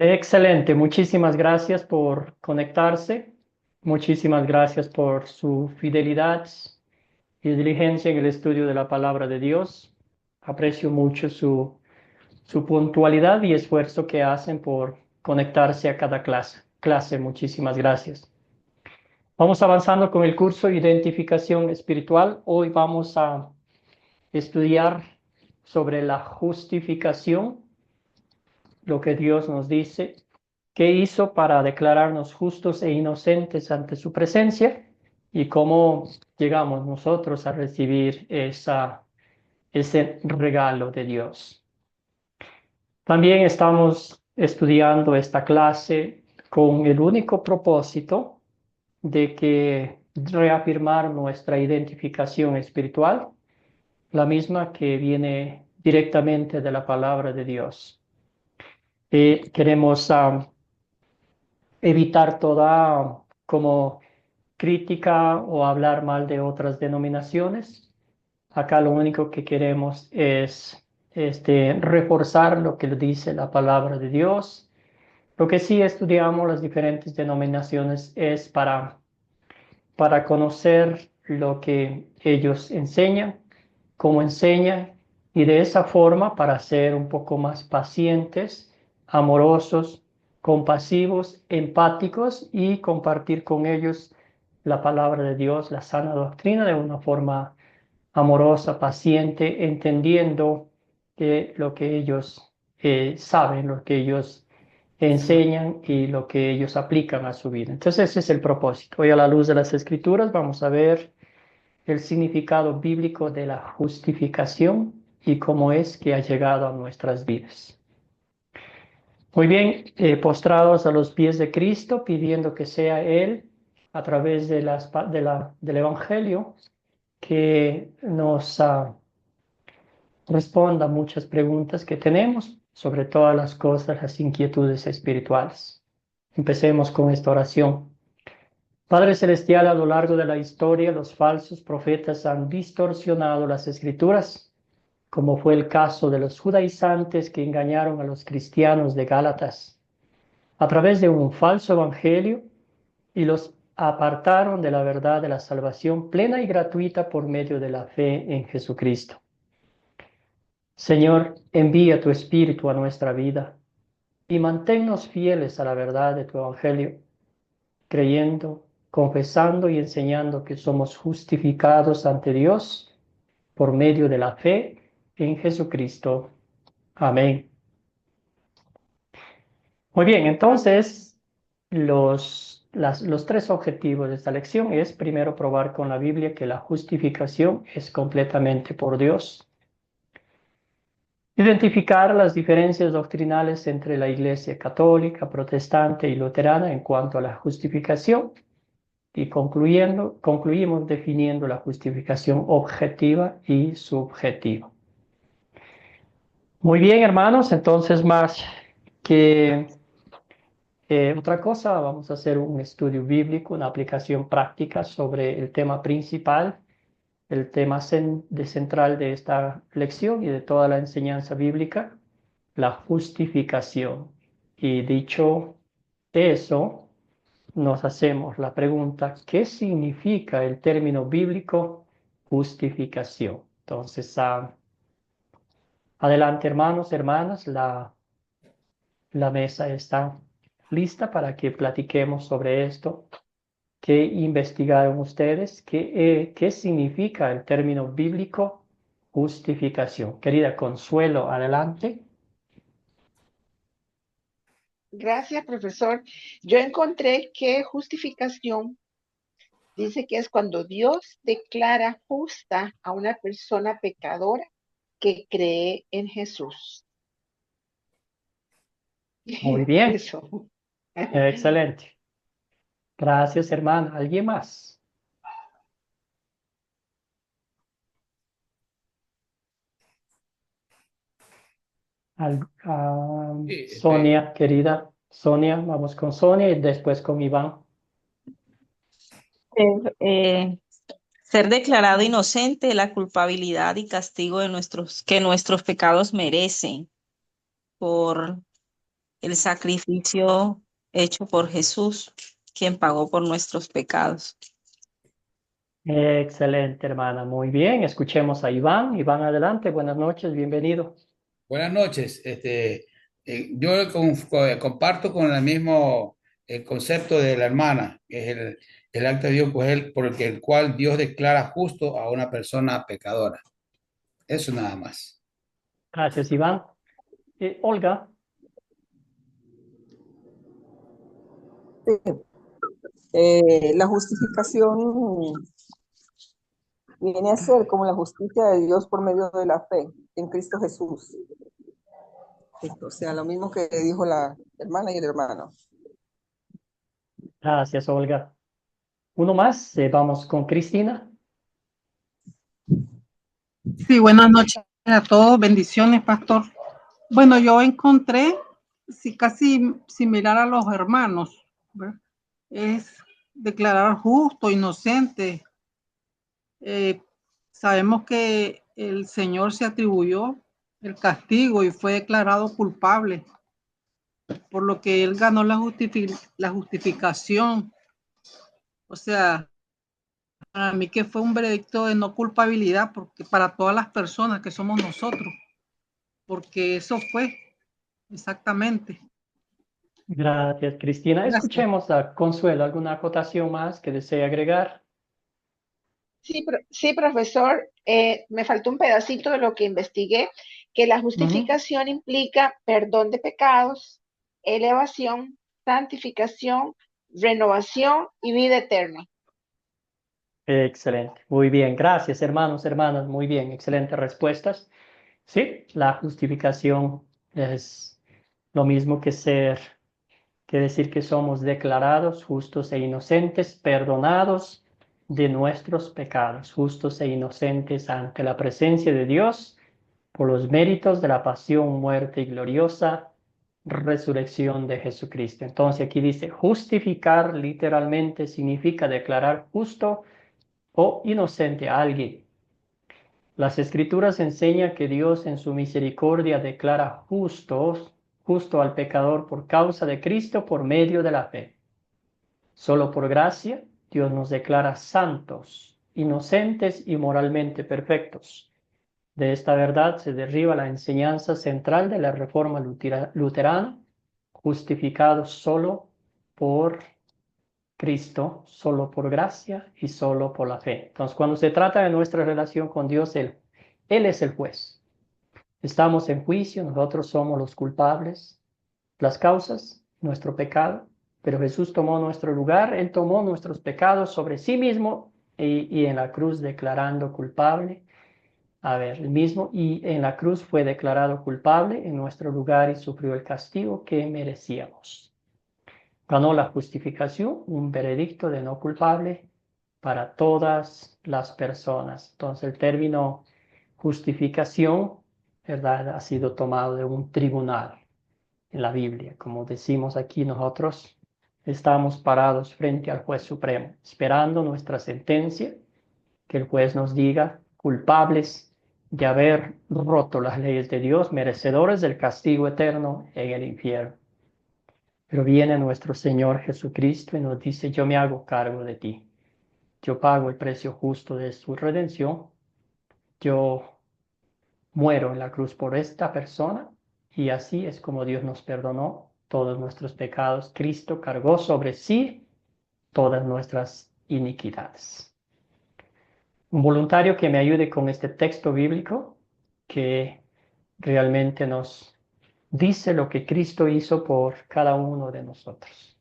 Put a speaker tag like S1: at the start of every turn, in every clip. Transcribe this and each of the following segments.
S1: Excelente, muchísimas gracias por conectarse, muchísimas gracias por su fidelidad y diligencia en el estudio de la palabra de Dios. Aprecio mucho su puntualidad y esfuerzo que hacen por conectarse a cada clase. Muchísimas gracias. Vamos avanzando con el curso Identificación Espiritual. Hoy vamos a estudiar sobre la justificación, lo que Dios nos dice, qué hizo para declararnos justos e inocentes ante su presencia y cómo llegamos nosotros a recibir ese regalo de Dios. También estamos estudiando esta clase con el único propósito de que reafirmar nuestra identificación espiritual, la misma que viene directamente de la palabra de Dios. Queremos evitar toda como crítica o hablar mal de otras denominaciones. Acá lo único que queremos es reforzar lo que dice la palabra de Dios. Lo que sí estudiamos las diferentes denominaciones es para conocer lo que ellos enseñan, cómo enseñan, y de esa forma para ser un poco más pacientes, amorosos, compasivos, empáticos y compartir con ellos la palabra de Dios, la sana doctrina, de una forma amorosa, paciente, entendiendo que lo que ellos saben, lo que ellos enseñan y lo que ellos aplican a su vida. Entonces ese es el propósito. Hoy a la luz de las Escrituras vamos a ver el significado bíblico de la justificación y cómo es que ha llegado a nuestras vidas. Muy bien, postrados a los pies de Cristo, pidiendo que sea Él, a través del Evangelio, que nos responda muchas preguntas que tenemos sobre todas las cosas, las inquietudes espirituales. Empecemos con esta oración. Padre Celestial, a lo largo de la historia, los falsos profetas han distorsionado las Escrituras, como fue el caso de los judaizantes que engañaron a los cristianos de Gálatas a través de un falso evangelio y los apartaron de la verdad de la salvación plena y gratuita por medio de la fe en Jesucristo. Señor, envía tu Espíritu a nuestra vida y manténnos fieles a la verdad de tu evangelio, creyendo, confesando y enseñando que somos justificados ante Dios por medio de la fe en Jesucristo. Amén. Muy bien, entonces los tres objetivos de esta lección es primero probar con la Biblia que la justificación es completamente por Dios. Identificar las diferencias doctrinales entre la Iglesia católica, protestante y luterana en cuanto a la justificación. Y concluimos definiendo la justificación objetiva y subjetiva. Muy bien, hermanos, entonces más que otra cosa, vamos a hacer un estudio bíblico, una aplicación práctica sobre el tema principal, el tema central de esta lección y de toda la enseñanza bíblica, la justificación. Y dicho eso, nos hacemos la pregunta, ¿qué significa el término bíblico justificación? Entonces, adelante, hermanos, hermanas, la mesa está lista para que platiquemos sobre esto. ¿Qué investigaron ustedes? ¿Qué significa el término bíblico justificación? Querida Consuelo, adelante.
S2: Gracias, profesor. Yo encontré que justificación dice que es cuando Dios declara justa a una persona pecadora que cree en Jesús.
S1: Muy bien,
S2: Eso.
S1: excelente. Gracias, hermana. ¿Alguien más? Sonia, querida. Sonia, vamos con Sonia y después con Iván.
S3: Eh, Ser declarado inocente de la culpabilidad y castigo de que nuestros pecados merecen por el sacrificio hecho por Jesús, quien pagó por nuestros pecados.
S1: Excelente, hermana. Muy bien. Escuchemos a Iván. Iván, adelante. Buenas noches. Bienvenido.
S4: Buenas noches. Yo comparto con el mismo concepto de la hermana, que es el acto de Dios pues, el cual Dios declara justo a una persona pecadora. Eso nada más.
S1: Gracias, Iván. Olga.
S5: Sí. La justificación viene a ser como la justicia de Dios por medio de la fe en Cristo Jesús. O sea, lo mismo que dijo la hermana y el hermano.
S1: Gracias, Olga. Uno más. Vamos con Cristina.
S6: Sí, buenas noches a todos. Bendiciones, pastor. Bueno, yo encontré, sí, casi similar a los hermanos, ¿verdad? Es declarar justo, inocente. Sabemos que el Señor se atribuyó el castigo y fue declarado culpable, por lo que Él ganó la justificación. O sea, para mí que fue un veredicto de no culpabilidad, porque para todas las personas que somos nosotros, porque eso fue exactamente.
S1: Gracias, Cristina.
S6: Gracias.
S1: Escuchemos a Consuelo. ¿Alguna acotación más que desee agregar?
S2: Sí, profesor, me faltó un pedacito de lo que investigué, que la justificación implica perdón de pecados, elevación, santificación, renovación y vida eterna.
S1: Excelente. Muy bien. Gracias, hermanos, hermanas. Muy bien. Excelentes respuestas. Sí, la justificación es lo mismo que decir que somos declarados justos e inocentes, perdonados de nuestros pecados, justos e inocentes ante la presencia de Dios por los méritos de la pasión, muerte y gloriosa resurrección de Jesucristo. Entonces aquí dice, justificar literalmente significa declarar justo o inocente a alguien. Las Escrituras enseñan que Dios en su misericordia declara justo al pecador por causa de Cristo por medio de la fe. Solo por gracia, Dios nos declara santos, inocentes y moralmente perfectos. De esta verdad se deriva la enseñanza central de la Reforma luterana, justificados solo por Cristo, solo por gracia y solo por la fe. Entonces, cuando se trata de nuestra relación con Dios, Él es el juez. Estamos en juicio, nosotros somos los culpables, las causas, nuestro pecado, pero Jesús tomó nuestro lugar, Él tomó nuestros pecados sobre sí mismo y en la cruz declarando culpable. El mismo, y en la cruz fue declarado culpable en nuestro lugar y sufrió el castigo que merecíamos. Ganó la justificación, un veredicto de no culpable para todas las personas. Entonces el término justificación, ¿verdad?, ha sido tomado de un tribunal en la Biblia. Como decimos aquí, nosotros estamos parados frente al juez supremo, esperando nuestra sentencia, que el juez nos diga culpables de haber roto las leyes de Dios, merecedores del castigo eterno en el infierno. Pero viene nuestro Señor Jesucristo y nos dice, yo me hago cargo de ti. Yo pago el precio justo de su redención. Yo muero en la cruz por esta persona y así es como Dios nos perdonó todos nuestros pecados. Cristo cargó sobre sí todas nuestras iniquidades. Un voluntario que me ayude con este texto bíblico que realmente nos dice lo que Cristo hizo por cada uno de nosotros.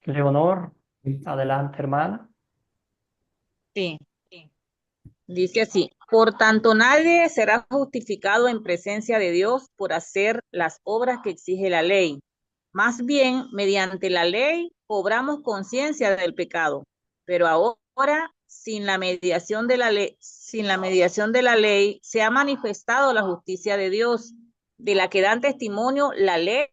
S1: Leonor, adelante, hermana.
S3: Sí. Dice así, por tanto nadie será justificado en presencia de Dios por hacer las obras que exige la ley. Más bien, mediante la ley cobramos conciencia del pecado, pero ahora sin la mediación de la ley se ha manifestado la justicia de Dios, de la que dan testimonio la ley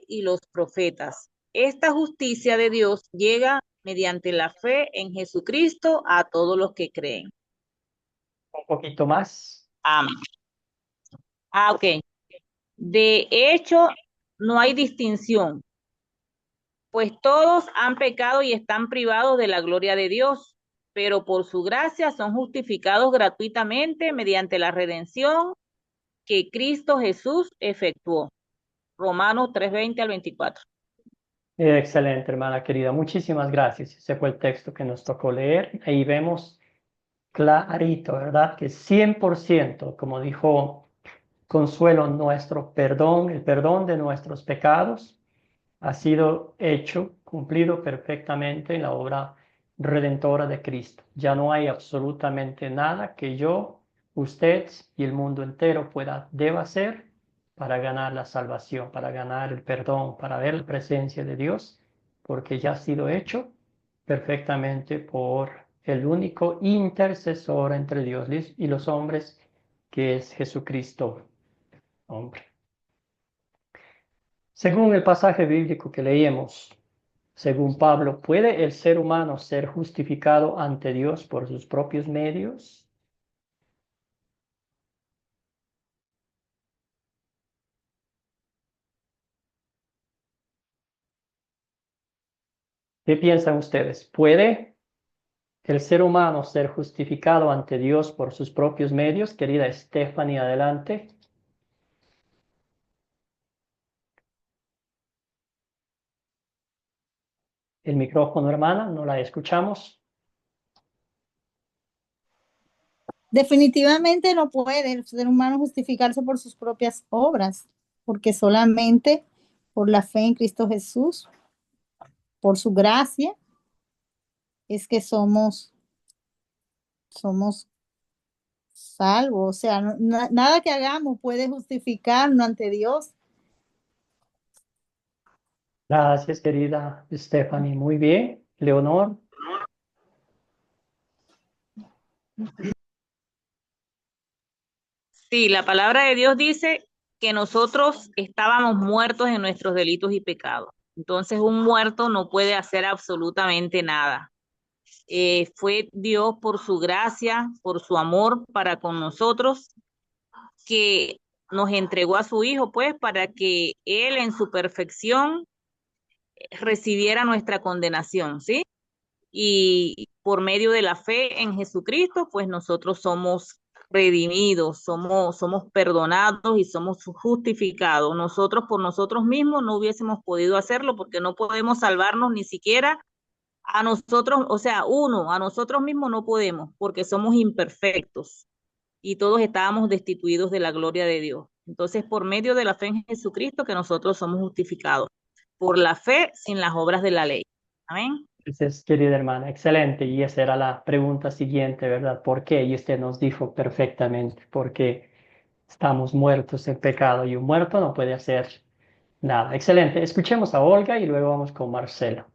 S3: y los profetas. Esta justicia de Dios llega mediante la fe en Jesucristo a todos los que creen.
S1: Un poquito más.
S3: Ok. De hecho, no hay distinción, pues todos han pecado y están privados de la gloria de Dios, pero por su gracia son justificados gratuitamente mediante la redención que Cristo Jesús efectuó. Romanos 3:20 al 24.
S1: Excelente, hermana querida. Muchísimas gracias. Ese fue el texto que nos tocó leer. Ahí vemos clarito, ¿verdad? Que 100%, como dijo Consuelo, nuestro perdón, el perdón de nuestros pecados ha sido hecho, cumplido perfectamente en la obra redentora de Cristo. Ya no hay absolutamente nada que yo, usted y el mundo entero deba hacer para ganar la salvación, para ganar el perdón, para ver la presencia de Dios, porque ya ha sido hecho perfectamente por el único intercesor entre Dios y los hombres, que es Jesucristo, hombre. Según el pasaje bíblico que leímos, según Pablo, ¿puede el ser humano ser justificado ante Dios por sus propios medios? ¿Qué piensan ustedes? ¿Puede el ser humano ser justificado ante Dios por sus propios medios? Querida Stephanie, adelante. El micrófono, hermana, no la escuchamos.
S7: Definitivamente no puede el ser humano justificarse por sus propias obras, porque solamente por la fe en Cristo Jesús, por su gracia, es que somos salvos. O sea, nada que hagamos puede justificarnos ante Dios.
S1: Gracias, querida Stephanie. Muy bien. Leonor.
S3: Sí, la palabra de Dios dice que nosotros estábamos muertos en nuestros delitos y pecados. Entonces, un muerto no puede hacer absolutamente nada. Fue Dios por su gracia, por su amor para con nosotros, que nos entregó a su Hijo, pues, para que Él en su perfección recibiera nuestra condenación, ¿sí? Y por medio de la fe en Jesucristo, pues nosotros somos redimidos, somos perdonados y somos justificados. Nosotros por nosotros mismos no hubiésemos podido hacerlo porque no podemos salvarnos ni siquiera a nosotros, o sea, a nosotros mismos no podemos porque somos imperfectos y todos estábamos destituidos de la gloria de Dios. Entonces, por medio de la fe en Jesucristo que nosotros somos justificados, por la fe sin las obras de la ley. Amén.
S1: Gracias, querida hermana. Excelente. Y esa era la pregunta siguiente, ¿verdad? ¿Por qué? Y usted nos dijo perfectamente, porque estamos muertos en pecado y un muerto no puede hacer nada. Excelente. Escuchemos a Olga y luego vamos con Marcelo.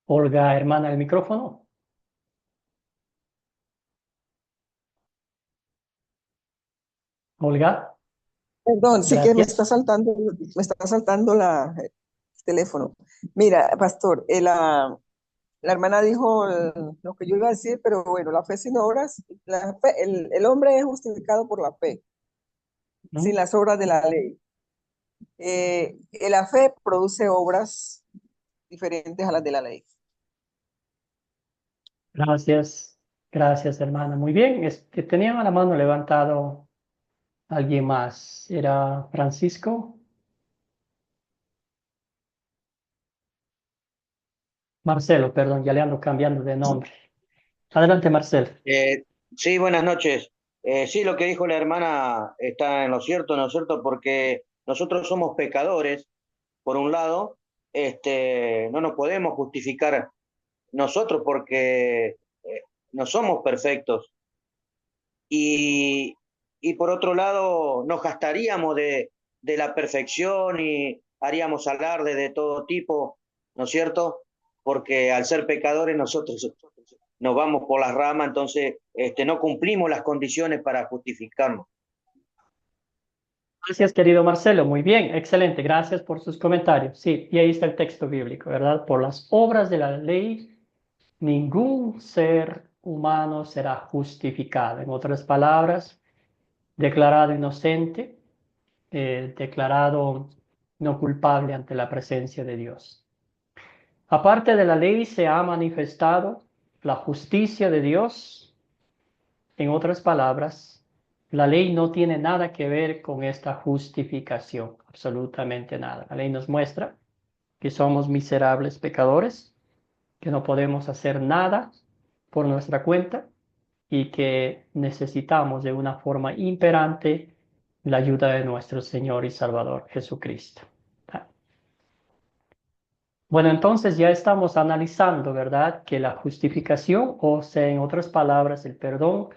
S1: Olga, hermana, el micrófono. Olga.
S5: Perdón, sí que
S1: Gracias.
S5: me está saltando el teléfono. Mira, pastor, la hermana dijo lo que yo iba a decir, pero bueno, la fe sin obras, el hombre es justificado por la fe,
S1: ¿No?
S5: sin las obras de la ley. La fe produce obras diferentes a las de la ley.
S1: Gracias. Gracias, hermana. Muy bien. Tenía la mano levantado alguien más. ¿Era Francisco? Marcelo, perdón, ya le ando cambiando de nombre. Adelante, Marcelo.
S8: Sí, buenas noches. Sí, lo que dijo la hermana está en lo cierto, ¿no es cierto? Porque nosotros somos pecadores, por un lado, no nos podemos justificar nosotros porque no somos perfectos. Y, y por otro lado, nos gastaríamos de la perfección y haríamos alarde de todo tipo, ¿no es cierto? Porque al ser pecadores nosotros nos vamos por las ramas, entonces no cumplimos las condiciones para justificarnos.
S1: Gracias, querido Marcelo. Muy bien, excelente. Gracias por sus comentarios. Sí, y ahí está el texto bíblico, ¿verdad? Por las obras de la ley, ningún ser humano será justificado. En otras palabras, declarado inocente, declarado no culpable ante la presencia de Dios. Aparte de la ley se ha manifestado la justicia de Dios. En otras palabras, la ley no tiene nada que ver con esta justificación, absolutamente nada. La ley nos muestra que somos miserables pecadores, que no podemos hacer nada por nuestra cuenta y que necesitamos de una forma imperante la ayuda de nuestro Señor y Salvador Jesucristo. Bueno, entonces ya estamos analizando, ¿verdad? Que la justificación, o sea, en otras palabras, el perdón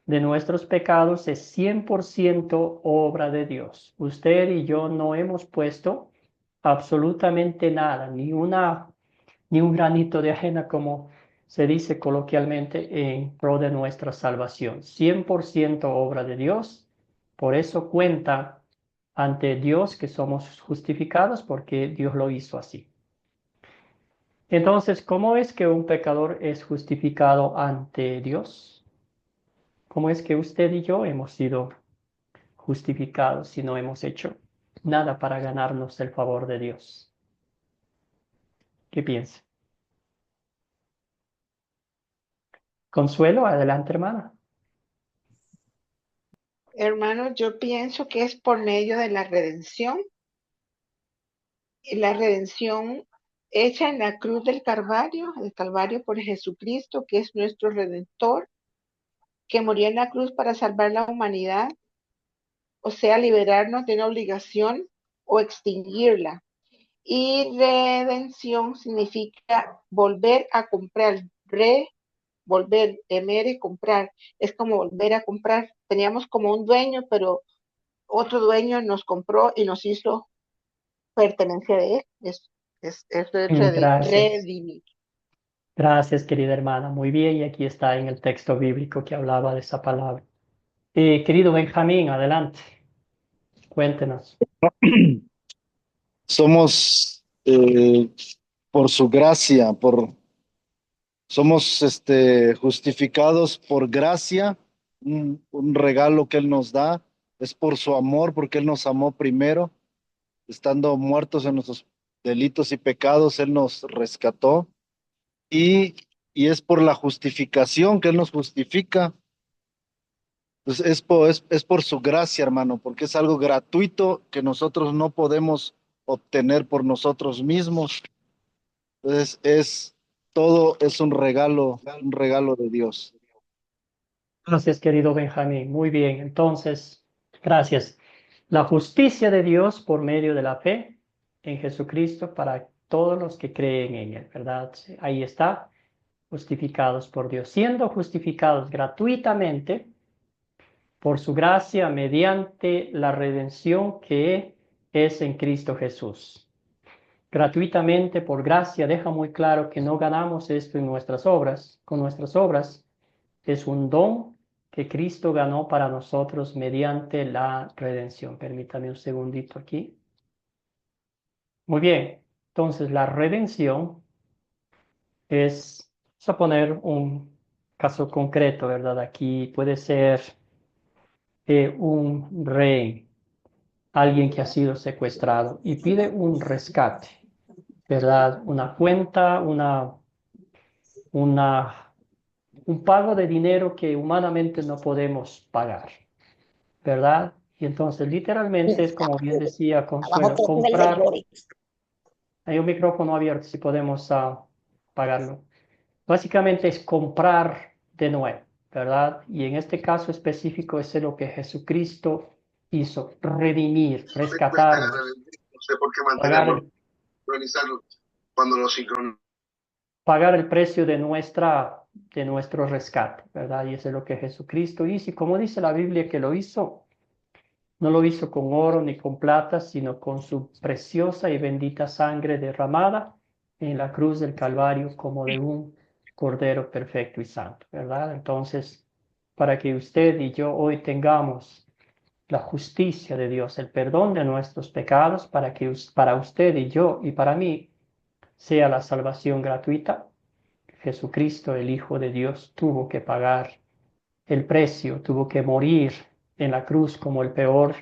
S1: de nuestros pecados es 100% obra de Dios. Usted y yo no hemos puesto absolutamente nada, ni un granito de arena, como se dice coloquialmente, en pro de nuestra salvación. 100% obra de Dios. Por eso cuenta ante Dios que somos justificados, porque Dios lo hizo así. Entonces, ¿cómo es que un pecador es justificado ante Dios? ¿Cómo es que usted y yo hemos sido justificados si no hemos hecho nada para ganarnos el favor de Dios? ¿Qué piensa? Consuelo, adelante, hermana.
S2: Hermano, yo pienso que es por medio de la redención. Y la redención hecha en la cruz del Calvario, el Calvario por Jesucristo, que es nuestro Redentor, que murió en la cruz para salvar la humanidad, o sea, liberarnos de una obligación o extinguirla. Y redención significa volver a comprar, volver, temere, comprar. Es como volver a comprar. Teníamos como un dueño, pero otro dueño nos compró y nos hizo pertenencia de él. Es
S1: Gracias.
S2: redimir.
S1: Gracias, querida hermana. Muy bien, y aquí está en el texto bíblico que hablaba de esa palabra. Querido Benjamín, adelante. Cuéntenos.
S9: Somos por su gracia, somos justificados por gracia, un regalo que Él nos da, es por su amor, porque Él nos amó primero, estando muertos en nuestros delitos y pecados, Él nos rescató, y, y es por la justificación que Él nos justifica. Pues es por su gracia, hermano, porque es algo gratuito que nosotros no podemos obtener por nosotros mismos. Entonces todo es un regalo de Dios.
S1: Gracias, querido Benjamín. Muy bien, entonces, gracias. La justicia de Dios por medio de la fe en Jesucristo para todos los que creen en Él, ¿verdad? Ahí está, justificados por Dios, siendo justificados gratuitamente por su gracia mediante la redención que es en Cristo Jesús. Gratuitamente, por gracia, deja muy claro que no ganamos esto en nuestras obras, con nuestras obras. Es un don que Cristo ganó para nosotros mediante la redención. Permítame un segundito aquí. Muy bien, entonces la redención es, vamos a poner un caso concreto, ¿verdad? Aquí puede ser un rey, alguien que ha sido secuestrado y pide un rescate, ¿verdad? Una cuenta, un pago de dinero que humanamente no podemos pagar, ¿verdad? Y entonces literalmente es como bien decía Consuelo, comprar. Hay un micrófono abierto, si podemos apagarlo. Básicamente es comprar de nuevo, ¿verdad? Y en este caso específico es lo que Jesucristo hizo, redimir, rescatarnos,
S10: No sé por qué
S1: pagar
S10: sincronizarlo cuando lo sincronizamos.
S1: pagar el precio de nuestro rescate, ¿verdad? Y eso es lo que Jesucristo hizo. Y como dice la Biblia que lo hizo, no lo hizo con oro ni con plata, sino con su preciosa y bendita sangre derramada en la cruz del Calvario como de un Cordero perfecto y santo, ¿verdad? Entonces, para que usted y yo hoy tengamos la justicia de Dios, el perdón de nuestros pecados, para usted y yo y para mí sea la salvación gratuita, Jesucristo, el Hijo de Dios, tuvo que pagar el precio, tuvo que morir en la cruz como el peor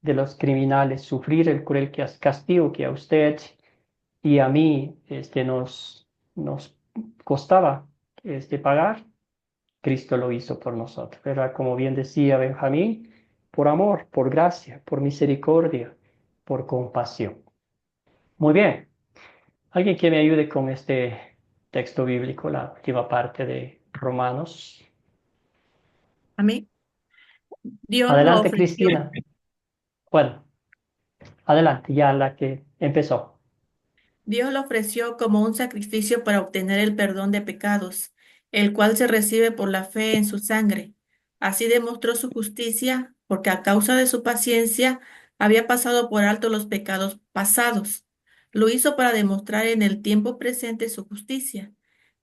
S1: de los criminales, sufrir el cruel castigo que a usted y a mí nos costaba pagar. Cristo lo hizo por nosotros, ¿verdad? Como bien decía Benjamín, por amor, por gracia, por misericordia, por compasión. Muy bien. ¿Alguien que me ayude con este texto bíblico, la última parte de Romanos?
S11: A mí, Dios lo
S1: Adelante,
S11: ofreció.
S1: Cristina. Bueno, adelante, ya la que empezó.
S11: Dios lo ofreció como un sacrificio para obtener el perdón de pecados, el cual se recibe por la fe en su sangre. Así demostró su justicia, porque a causa de su paciencia había pasado por alto los pecados pasados. Lo hizo para demostrar en el tiempo presente su justicia.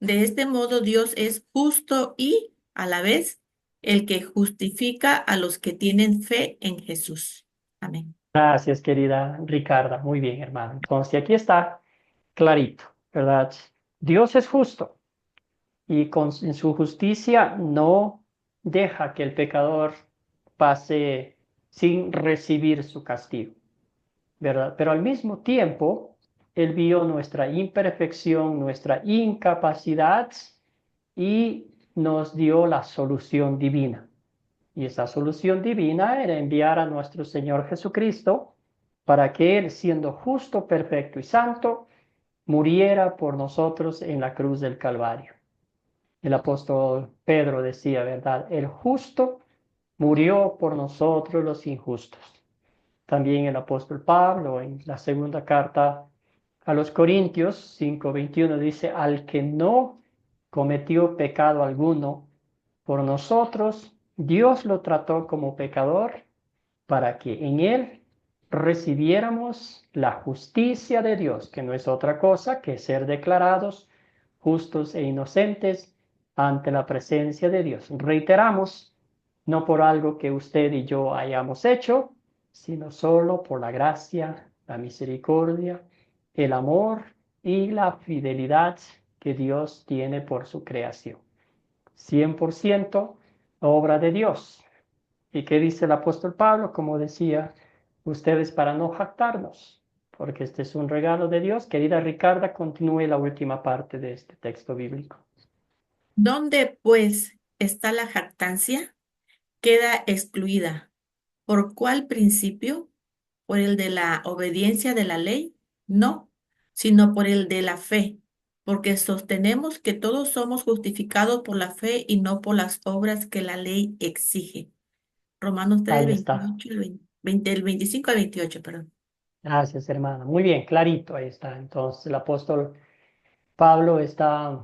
S11: De este modo Dios es justo y, a la vez, el que justifica a los que tienen fe en Jesús. Amén.
S1: Gracias, querida Ricarda. Muy bien, hermano. Entonces, aquí está clarito, ¿verdad? Dios es justo y en su justicia no deja que el pecador pase sin recibir su castigo, ¿verdad? Pero al mismo tiempo, Él vio nuestra imperfección, nuestra incapacidad y nos dio la solución divina. Y esa solución divina era enviar a nuestro Señor Jesucristo para que Él, siendo justo, perfecto y santo, muriera por nosotros en la cruz del Calvario. El apóstol Pedro decía, ¿verdad? El justo murió por nosotros los injustos. También el apóstol Pablo en la segunda carta a los Corintios 5:21 dice, al que no cometió pecado alguno, por nosotros Dios lo trató como pecador para que en él recibiéramos la justicia de Dios, que no es otra cosa que ser declarados justos e inocentes ante la presencia de Dios. Reiteramos, no por algo que usted y yo hayamos hecho, sino solo por la gracia, la misericordia, el amor y la fidelidad que Dios tiene por su creación. 100% obra de Dios. ¿Y qué dice el apóstol Pablo? Como decía, ustedes para no jactarnos, porque este es un regalo de Dios. Querida Ricarda, continúe la última parte de este texto bíblico.
S11: ¿Dónde, pues, está la jactancia? Queda excluida. ¿Por cuál principio? ¿Por el de la obediencia de la ley? No, sino por el de la fe, porque sostenemos que todos somos justificados por la fe y no por las obras que la ley exige. Romanos 3,
S1: Ahí está.
S11: 28, el 25 al 28, perdón.
S1: Gracias, hermana. Muy bien, clarito, ahí está. Entonces, el apóstol Pablo está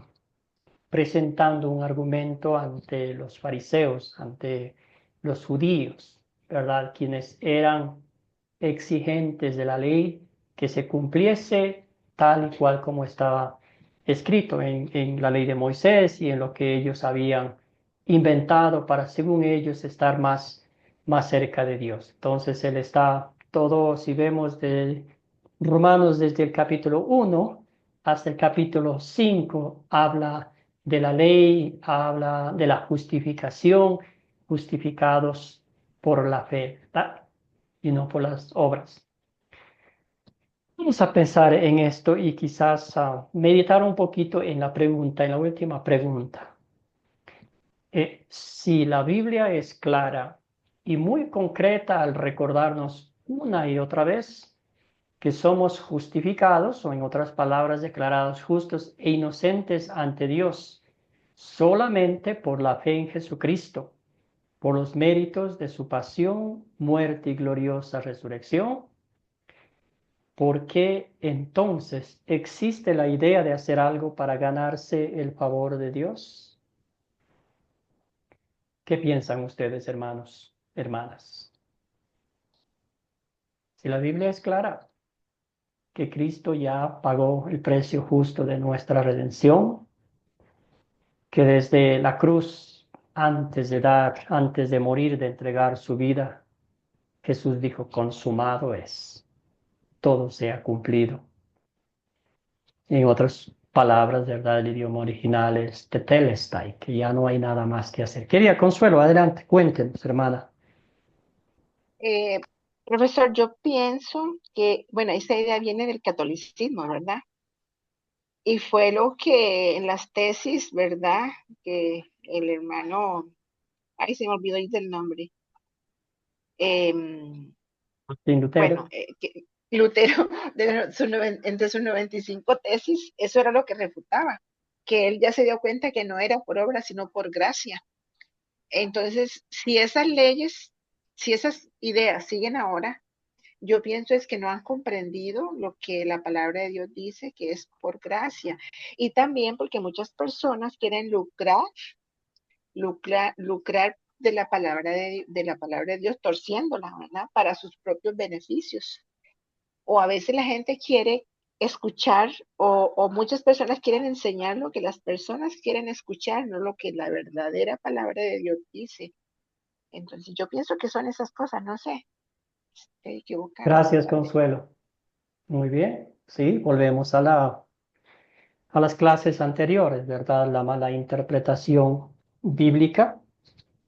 S1: presentando un argumento ante los fariseos, ante los judíos, ¿verdad? Quienes eran exigentes de la ley, que se cumpliese tal y cual como estaba escrito en la ley de Moisés y en lo que ellos habían inventado para, según ellos, estar más cerca de Dios. Entonces, él está todo, si vemos de Romanos desde el capítulo 1 hasta el capítulo 5, habla de la ley, habla de la justificación, justificados por la fe, ¿verdad? Y no por las obras. Vamos a pensar en esto y quizás meditar un poquito en la pregunta, en la última pregunta. Si la Biblia es clara y muy concreta al recordarnos una y otra vez que somos justificados, o en otras palabras, declarados justos e inocentes ante Dios, solamente por la fe en Jesucristo, por los méritos de su pasión, muerte y gloriosa resurrección, ¿por qué entonces existe la idea de hacer algo para ganarse el favor de Dios? ¿Qué piensan ustedes, hermanos, hermanas? Si la Biblia es clara, que Cristo ya pagó el precio justo de nuestra redención, que desde la cruz, antes de morir, de entregar su vida, Jesús dijo, consumado es, todo se ha cumplido. En otras palabras, ¿verdad? El idioma original es tetelestai, que ya no hay nada más que hacer. Quería Consuelo, adelante, cuéntenos, hermana.
S2: Eh, Profesor, yo pienso que, bueno, esa idea viene del catolicismo, ¿verdad? Y fue lo que en las tesis, ¿verdad? Que el hermano, ay, se me olvidó ahí del nombre.
S1: Martín Lutero.
S2: Bueno, que Lutero, entre sus 95 tesis, eso era lo que refutaba, que él ya se dio cuenta que no era por obra, sino por gracia. Entonces, si esas leyes, si esas ideas siguen ahora, yo pienso es que no han comprendido lo que la palabra de Dios dice, que es por gracia. Y también porque muchas personas quieren lucrar de la palabra de Dios, torciéndola, ¿verdad? Para sus propios beneficios. O a veces la gente quiere escuchar o muchas personas quieren enseñar lo que las personas quieren escuchar, no lo que la verdadera palabra de Dios dice. Entonces yo pienso que son esas cosas, no sé, estoy equivocada.
S1: Gracias,
S2: Tal vez.
S1: Consuelo. Muy bien. Sí, volvemos a las clases anteriores, ¿verdad? La mala interpretación bíblica,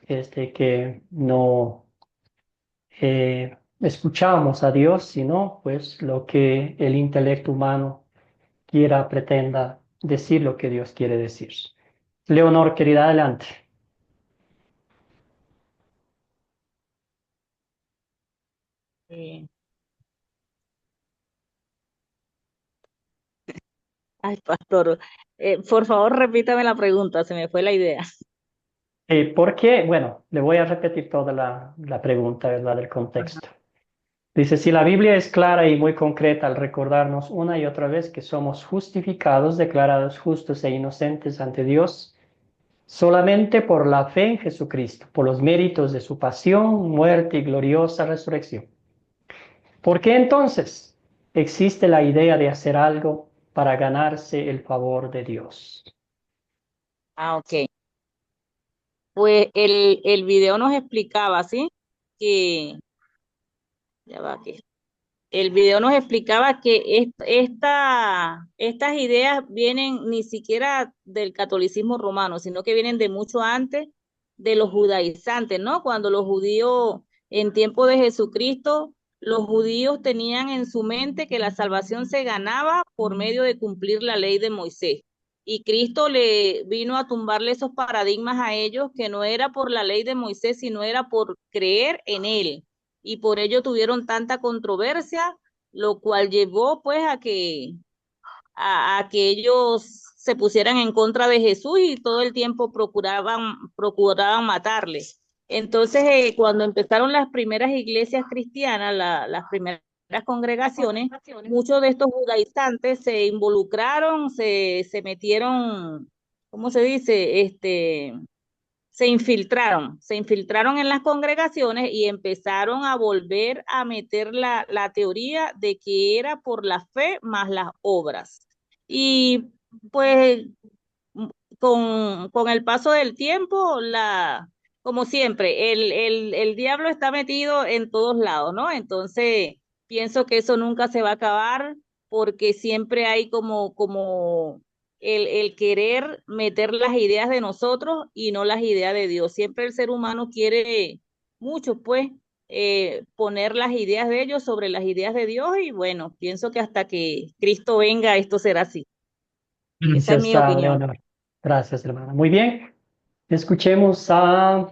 S1: que no escuchamos a Dios, sino pues lo que el intelecto humano quiera, pretenda decir lo que Dios quiere decir. Leonor, querida, adelante.
S3: Eh, Ay, pastor, por favor repítame la pregunta, se me fue la idea.
S1: ¿Por qué? Bueno, le voy a repetir toda la pregunta, ¿verdad? Del contexto. Dice, si la Biblia es clara y muy concreta al recordarnos una y otra vez que somos justificados, declarados justos e inocentes ante Dios, solamente por la fe en Jesucristo, por los méritos de su pasión, muerte y gloriosa resurrección. ¿Por qué entonces existe la idea de hacer algo para ganarse el favor de Dios?
S3: Ah, ok. Pues el video nos explicaba, ¿sí? Que, ya va aquí. El video nos explicaba que estas ideas vienen ni siquiera del catolicismo romano, sino que vienen de mucho antes de los judaizantes, ¿no? Cuando los judíos, en tiempo de Jesucristo, los judíos tenían en su mente que la salvación se ganaba por medio de cumplir la ley de Moisés. Y Cristo le vino a tumbarle esos paradigmas a ellos, que no era por la ley de Moisés, sino era por creer en él, y por ello tuvieron tanta controversia, lo cual llevó pues a que ellos se pusieran en contra de Jesús y todo el tiempo procuraban matarle. Entonces, cuando empezaron las primeras iglesias cristianas, las primeras congregaciones, muchos de estos judaizantes se involucraron, se metieron, ¿cómo se dice? Se infiltraron en las congregaciones y empezaron a volver a meter la teoría de que era por la fe más las obras. Y pues con el paso del tiempo, como siempre, el diablo está metido en todos lados, ¿no? Entonces, pienso que eso nunca se va a acabar porque siempre hay como el querer meter las ideas de nosotros y no las ideas de Dios. Siempre el ser humano quiere mucho, pues, poner las ideas de ellos sobre las ideas de Dios y bueno, pienso que hasta que Cristo venga, esto será así. Esa es
S1: Gracias,
S3: mi opinión.
S1: Leonor. Gracias, hermana. Muy bien. Escuchemos a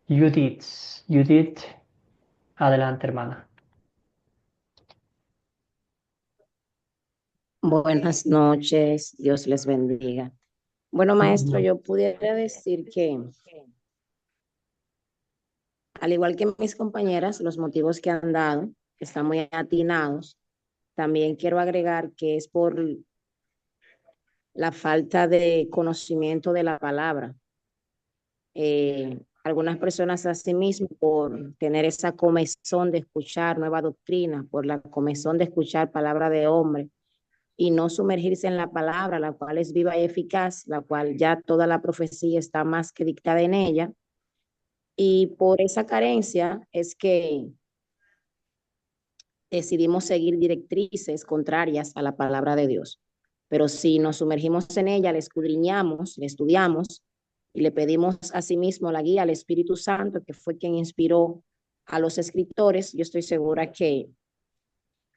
S1: Judith. Judith, adelante, hermana.
S12: Buenas noches, Dios les bendiga. Bueno, maestro, yo pudiera decir que, al igual que mis compañeras, los motivos que han dado están muy atinados. También quiero agregar que es por la falta de conocimiento de la palabra. Algunas personas asimismo por tener esa comezón de escuchar nueva doctrina, por la comezón de escuchar palabra de hombre, y no sumergirse en la palabra, la cual es viva y eficaz, la cual ya toda la profecía está más que dictada en ella. Y por esa carencia es que decidimos seguir directrices contrarias a la palabra de Dios. pero si nos sumergimos en ella, la escudriñamos, la estudiamos y le pedimos a sí mismo la guía al Espíritu Santo, que fue quien inspiró a los escritores, yo estoy segura que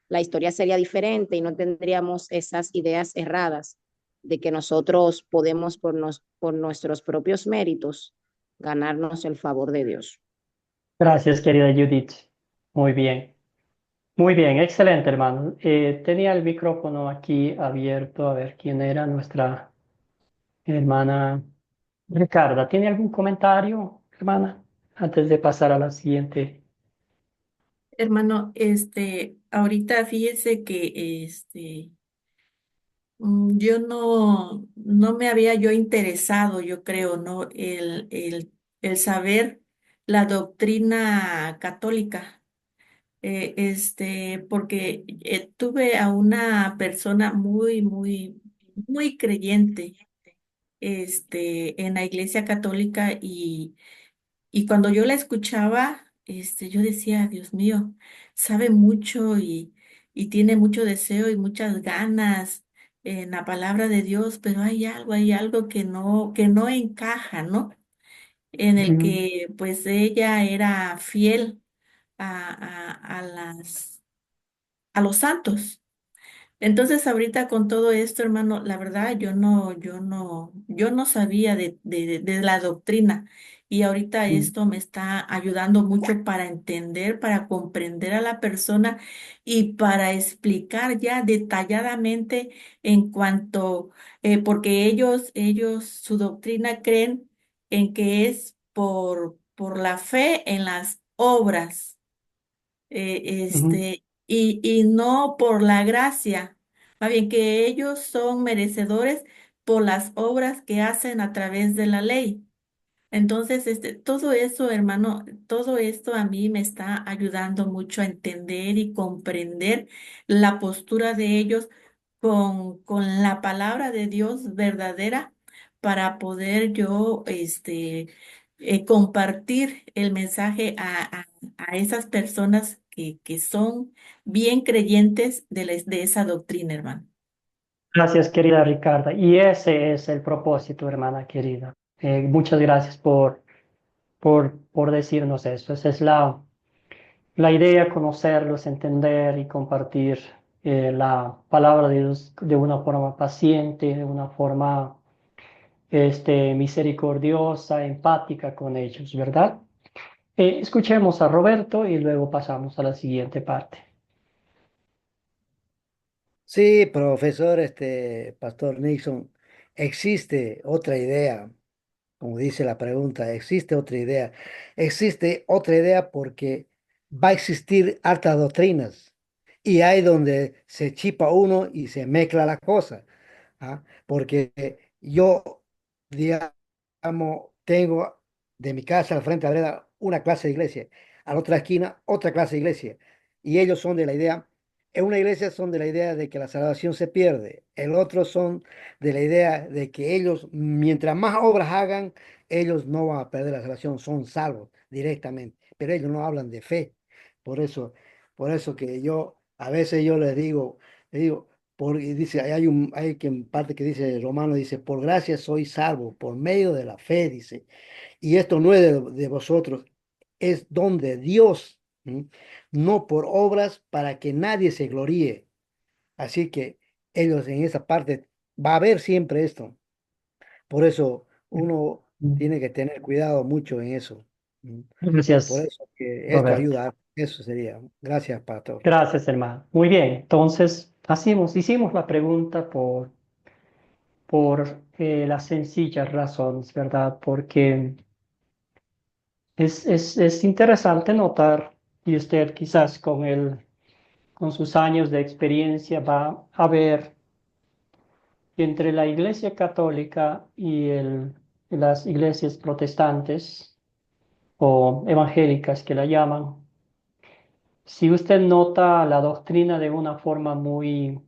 S12: la historia sería diferente y no tendríamos esas ideas erradas de que nosotros podemos por nuestros propios méritos ganarnos el favor de Dios.
S1: Gracias, querida Judith. Muy bien. Muy bien, excelente, hermano. Tenía el micrófono aquí abierto, a ver quién era nuestra hermana Ricarda. ¿Tiene algún comentario, hermana? Antes de pasar a la siguiente.
S11: Hermano, ahorita fíjese que yo no me había yo interesado, yo creo, ¿no? El saber la doctrina católica. Porque tuve a una persona muy creyente, en la Iglesia Católica y cuando yo la escuchaba, yo decía, Dios mío, sabe mucho y tiene mucho deseo y muchas ganas en la palabra de Dios, pero hay algo que no encaja, ¿no? En el
S1: Ujú,
S11: que pues ella era fiel a los santos. Entonces, ahorita con todo esto, hermano, la verdad, yo no sabía de la doctrina y ahorita
S1: ujú,
S11: esto me está ayudando mucho para entender, para comprender a la persona y para explicar ya detalladamente en cuanto, porque su doctrina creen en que es por la fe en las obras
S1: ujú,
S11: y no por la gracia, más bien que ellos son merecedores por las obras que hacen a través de la ley. Entonces, todo eso, hermano, todo esto a mí me está ayudando mucho a entender y comprender la postura de ellos con la palabra de Dios verdadera para poder yo, compartir el mensaje a esas personas que son bien creyentes de esa doctrina, hermano.
S1: Gracias, querida Ricarda. Y ese es el propósito, hermana querida. Muchas gracias por decirnos eso. Esa es la idea, conocerlos, entender y compartir la palabra de Dios de una forma paciente, de una forma misericordiosa, empática con ellos, ¿verdad? Escuchemos a Roberto y luego pasamos a la siguiente parte.
S13: Sí, profesor, Pastor Nixon, existe otra idea, como dice la pregunta, existe otra idea. Existe otra idea porque va a existir hartas doctrinas y hay donde se chipa uno y se mezcla la cosa. ¿Ah? Porque yo, digamos, tengo de mi casa al frente de la vereda una clase de iglesia, a la otra esquina otra clase de iglesia, y ellos son de la idea, en una iglesia son de la idea de que la salvación se pierde, el otro son de la idea de que ellos, mientras más obras hagan, ellos no van a perder la salvación, son salvos directamente, pero ellos no hablan de fe. Por eso, por eso que yo, a veces yo les digo, y dice, hay quien parte que dice, Romano dice, por gracia soy salvo, por medio de la fe, dice. Y esto no es de vosotros, es don de Dios, ¿m? No por obras para que nadie se gloríe. Así que ellos en esa parte va a haber siempre esto. Por eso uno tiene que tener cuidado mucho en eso. ¿M? Por
S1: Gracias,
S13: eso que esto
S1: Roberto.
S13: ayuda, eso sería. Gracias, Pastor.
S1: Gracias, hermano. Muy bien, entonces hicimos la pregunta por las sencillas razones, ¿verdad? Porque es interesante notar, y usted quizás con sus años de experiencia va a ver que entre la Iglesia Católica y las iglesias protestantes o evangélicas que la llaman, si usted nota la doctrina de una forma muy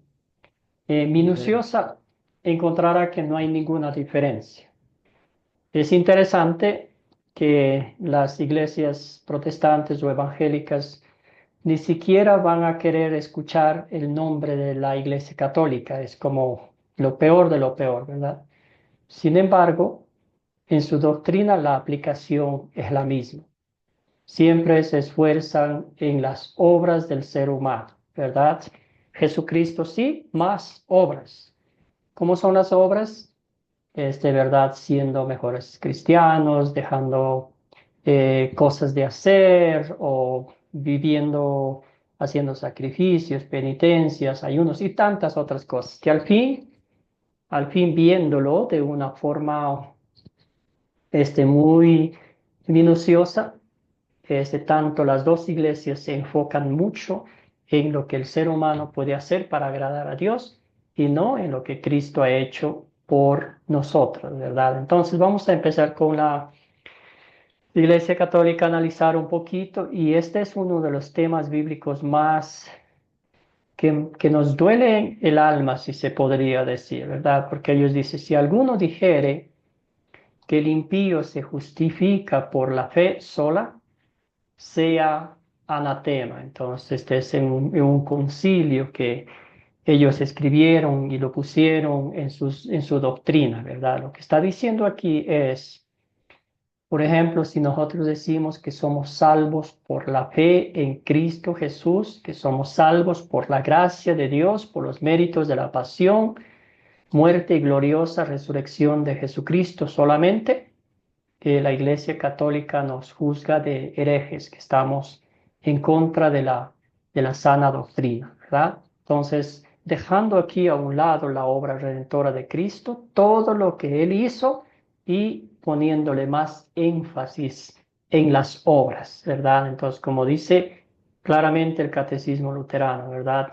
S1: minuciosa, encontrará que no hay ninguna diferencia. Es interesante que las iglesias protestantes o evangélicas ni siquiera van a querer escuchar el nombre de la iglesia católica. Es como lo peor de lo peor, ¿verdad? Sin embargo, en su doctrina la aplicación es la misma. Siempre se esfuerzan en las obras del ser humano, ¿verdad? Jesucristo sí, más obras. ¿Cómo son las obras? Es de verdad siendo mejores cristianos, dejando cosas de hacer o viviendo, haciendo sacrificios, penitencias, ayunos y tantas otras cosas, que al fin viéndolo de una forma muy minuciosa, tanto las dos iglesias se enfocan mucho en lo que el ser humano puede hacer para agradar a Dios y no en lo que Cristo ha hecho por nosotros, ¿verdad? Entonces vamos a empezar con la Iglesia Católica, analizar un poquito, y este es uno de los temas bíblicos más que nos duele el alma, si se podría decir, ¿verdad? Porque ellos dicen, si alguno dijere que el impío se justifica por la fe sola, sea anatema. Entonces, este es en un concilio que ellos escribieron y lo pusieron en su doctrina, ¿verdad? Lo que está diciendo aquí es, por ejemplo, si nosotros decimos que somos salvos por la fe en Cristo Jesús, que somos salvos por la gracia de Dios, por los méritos de la pasión, muerte y gloriosa resurrección de Jesucristo solamente, la Iglesia Católica nos juzga de herejes, que estamos en contra de la sana doctrina, ¿verdad? Entonces, dejando aquí a un lado la obra redentora de Cristo, todo lo que Él hizo y poniéndole más énfasis en las obras, ¿verdad? Entonces, como dice claramente el Catecismo Luterano, ¿verdad?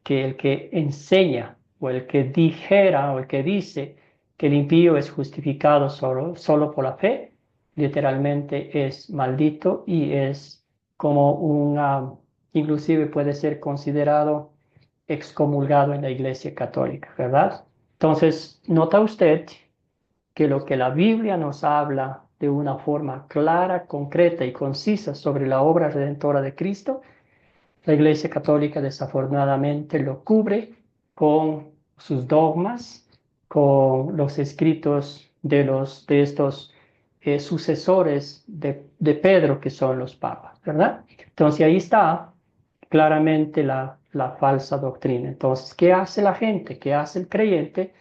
S1: Que el que enseña o el que dijera o el que dice que el impío es justificado solo por la fe, literalmente es maldito y es como inclusive puede ser considerado excomulgado en la Iglesia Católica, ¿verdad? Entonces, nota usted que lo que la Biblia nos habla de una forma clara, concreta y concisa sobre la obra redentora de Cristo, la Iglesia Católica desafortunadamente lo cubre con sus dogmas, con los escritos de estos sucesores de Pedro, que son los papas, ¿verdad? Entonces ahí está claramente la falsa doctrina. Entonces, ¿qué hace la gente? ¿Qué hace el creyente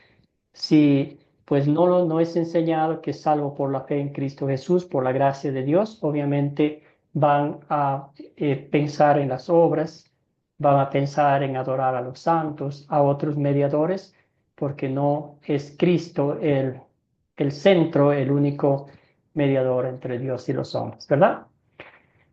S1: si pues no es enseñado que es salvo por la fe en Cristo Jesús, por la gracia de Dios? Obviamente van a pensar en las obras, van a pensar en adorar a los santos, a otros mediadores, porque no es Cristo el centro, el único mediador entre Dios y los hombres, ¿verdad?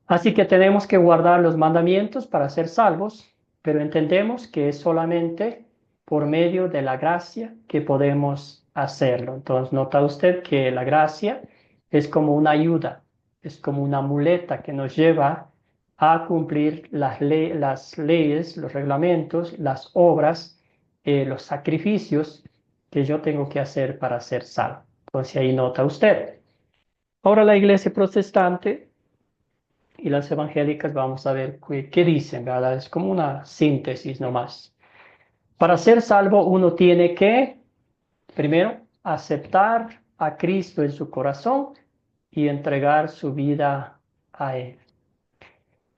S1: Así que tenemos que guardar los mandamientos para ser salvos, pero entendemos que es solamente por medio de la gracia que podemos hacerlo. Entonces, nota usted que la gracia es como una ayuda, es como una muleta que nos lleva a cumplir las leyes, los reglamentos, las obras, los sacrificios que yo tengo que hacer para ser salvo. Entonces, ahí nota usted. Ahora la iglesia protestante y las evangélicas, vamos a ver qué dicen, ¿verdad? Es como una síntesis nomás. Para ser salvo uno tiene que, primero, aceptar a Cristo en su corazón y entregar su vida a Él.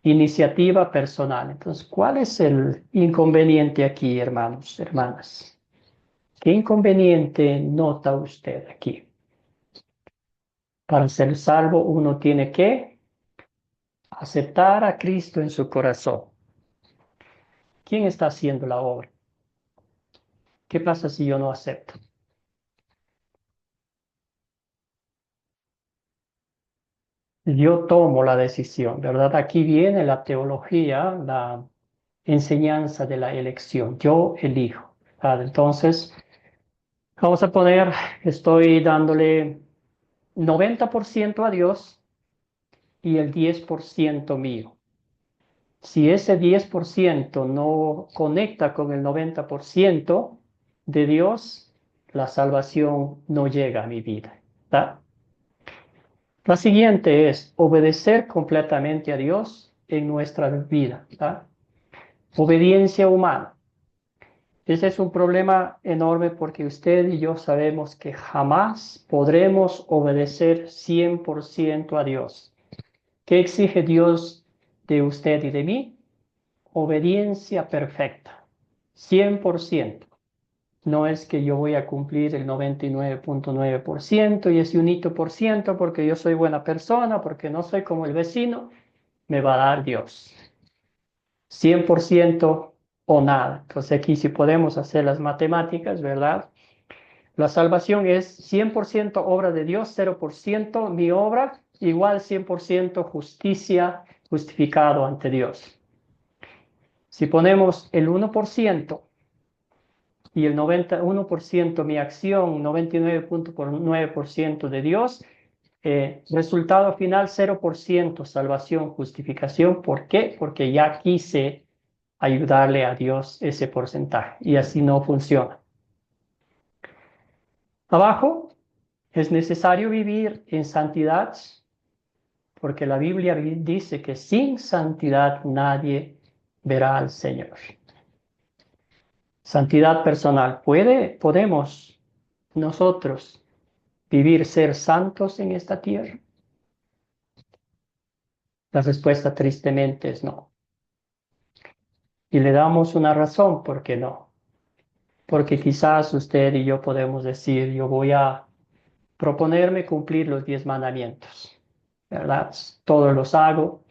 S1: Iniciativa personal. Entonces, ¿cuál es el inconveniente aquí, hermanos, hermanas? ¿Qué inconveniente nota usted aquí? Para ser salvo uno tiene que aceptar a Cristo en su corazón. ¿Quién está haciendo la obra? ¿Qué pasa si yo no acepto? Yo tomo la decisión, ¿verdad? Aquí viene la teología, la enseñanza de la elección. Yo elijo, ¿verdad? Entonces, vamos a poner, estoy dándole 90% a Dios y el 10% mío. Si ese 10% no conecta con el 90% de Dios, la salvación no llega a mi vida, ¿verdad? La siguiente es obedecer completamente a Dios en nuestra vida, ¿verdad? Obediencia humana. Ese es un problema enorme porque usted y yo sabemos que jamás podremos obedecer 100% a Dios. ¿Qué exige Dios de usted y de mí? Obediencia perfecta, 100%. No es que yo voy a cumplir el 99.9% y ese 1% porque yo soy buena persona, porque no soy como el vecino, me va a dar Dios. 100% o nada. Entonces aquí si podemos hacer las matemáticas, ¿verdad? La salvación es 100% obra de Dios, 0% mi obra, igual 100% justicia, justificado ante Dios. Si ponemos el 1% y el 91% mi acción, 99.9% de Dios, resultado final 0% salvación, justificación. ¿Por qué? Porque ya quise ayudarle a Dios ese porcentaje y así no funciona. Abajo, es necesario vivir en santidad porque la Biblia dice que sin santidad nadie verá al Señor. Santidad personal. ¿Podemos nosotros vivir, ser santos en esta tierra? La respuesta tristemente es no. Y le damos una razón por qué no. Porque quizás usted y yo podemos decir, yo voy a proponerme cumplir los 10 mandamientos, ¿verdad? Todos los hago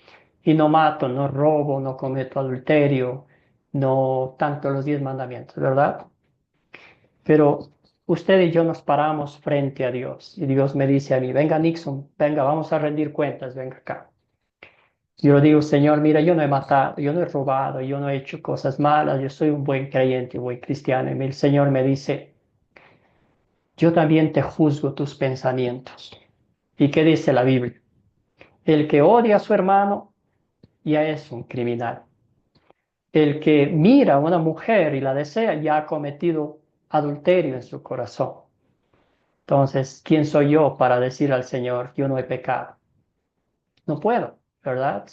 S1: y no mato, no robo, no cometo adulterio, no tanto los 10 mandamientos, ¿verdad? Pero usted y yo nos paramos frente a Dios y Dios me dice a mí, venga Nixon, venga, vamos a rendir cuentas, venga acá. Yo le digo, Señor, mira, yo no he matado, yo no he robado, yo no he hecho cosas malas, yo soy un buen creyente, buen cristiano. Y el Señor me dice, yo también te juzgo tus pensamientos. ¿Y qué dice la Biblia? El que odia a su hermano ya es un criminal. El que mira a una mujer y la desea ya ha cometido adulterio en su corazón. Entonces, ¿quién soy yo para decir al Señor, yo no he pecado? No puedo, ¿verdad?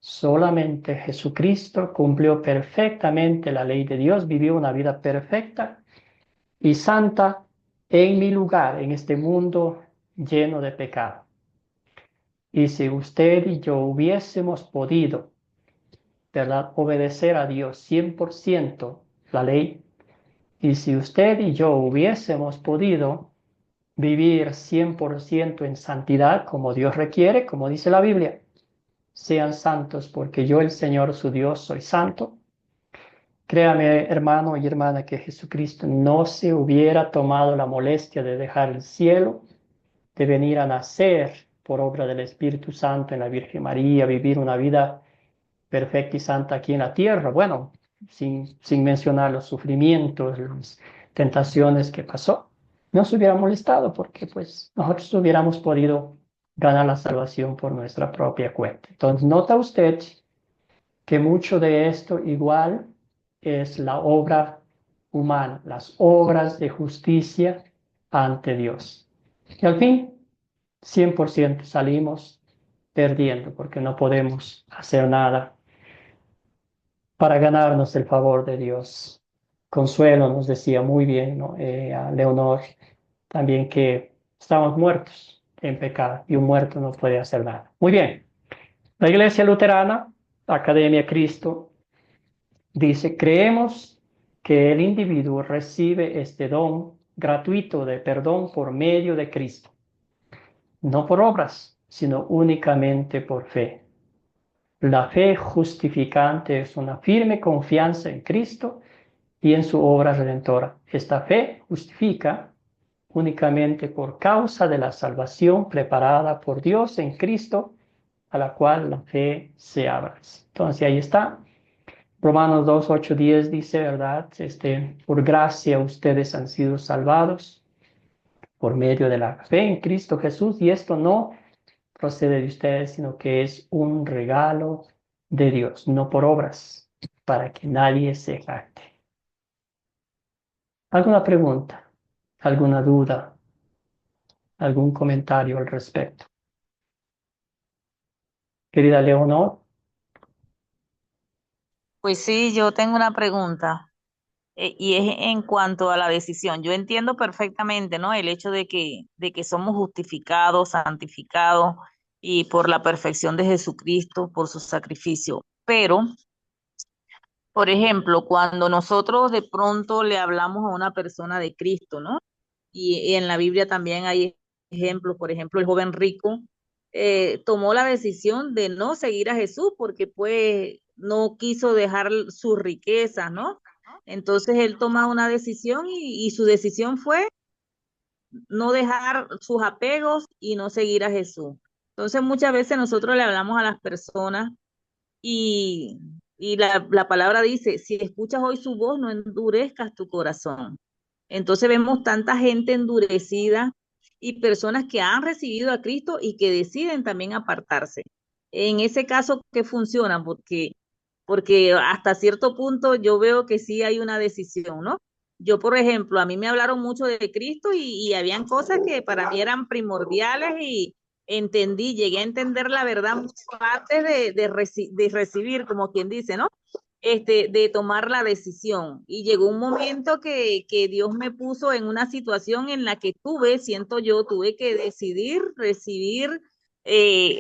S1: Solamente Jesucristo cumplió perfectamente la ley de Dios, vivió una vida perfecta y santa en mi lugar, en este mundo lleno de pecado. Y si usted y yo hubiésemos podido, ¿verdad?, obedecer a Dios 100% la ley, y si usted y yo hubiésemos podido vivir 100% en santidad como Dios requiere, como dice la Biblia, sean santos porque yo el Señor su Dios soy santo. Créame, hermano y hermana, que Jesucristo no se hubiera tomado la molestia de dejar el cielo, de venir a nacer por obra del Espíritu Santo en la Virgen María, vivir una vida perfecta y santa aquí en la tierra. Bueno, sin mencionar los sufrimientos, las tentaciones que pasó. No se hubiera molestado porque pues nosotros hubiéramos podido ganar la salvación por nuestra propia cuenta. Entonces, nota usted que mucho de esto igual es la obra humana, las obras de justicia ante Dios. Y al fin, 100% salimos perdiendo porque no podemos hacer nada para ganarnos el favor de Dios. Consuelo nos decía muy bien, ¿no? A Leonor también que estamos muertos en pecado y un muerto no puede hacer nada. Muy bien. La Iglesia Luterana, Academia Cristo, dice, creemos que el individuo recibe este don gratuito de perdón por medio de Cristo, no por obras, sino únicamente por fe. La fe justificante es una firme confianza en Cristo y en su obra redentora. Esta fe justifica únicamente por causa de la salvación preparada por Dios en Cristo, a la cual la fe se abraza. Entonces ahí está. Romanos 2, 8, 10 dice, ¿verdad? Por gracia ustedes han sido salvados por medio de la fe en Cristo Jesús, y esto no procede de ustedes, sino que es un regalo de Dios, no por obras, para que nadie se jacte. ¿Alguna pregunta? ¿Alguna duda? ¿Algún comentario al respecto? Querida Leonor.
S3: Pues sí, yo tengo una pregunta. y es en cuanto a la decisión. Yo entiendo perfectamente, ¿no? El hecho de que somos justificados, santificados y por la perfección de Jesucristo, por su sacrificio. Pero, por ejemplo, cuando nosotros de pronto le hablamos a una persona de Cristo, ¿no? Y en la Biblia también hay ejemplos, por ejemplo, el joven rico tomó la decisión de no seguir a Jesús porque pues no quiso dejar sus riquezas, ¿no? Entonces él toma una decisión y su decisión fue no dejar sus apegos y no seguir a Jesús. Entonces muchas veces nosotros le hablamos a las personas y, y la palabra dice, si escuchas hoy su voz, no endurezcas tu corazón. Entonces vemos tanta gente endurecida y personas que han recibido a Cristo y que deciden también apartarse. En ese caso, ¿qué funciona? Porque hasta cierto punto yo veo que sí hay una decisión, ¿no? Yo, por ejemplo, a mí me hablaron mucho de Cristo y habían cosas que para mí eran primordiales y entendí, llegué a entender la verdad mucho antes de recibir, como quien dice, ¿no? De tomar la decisión. Y llegó un momento que Dios me puso en una situación en la que siento yo, tuve que decidir, recibir,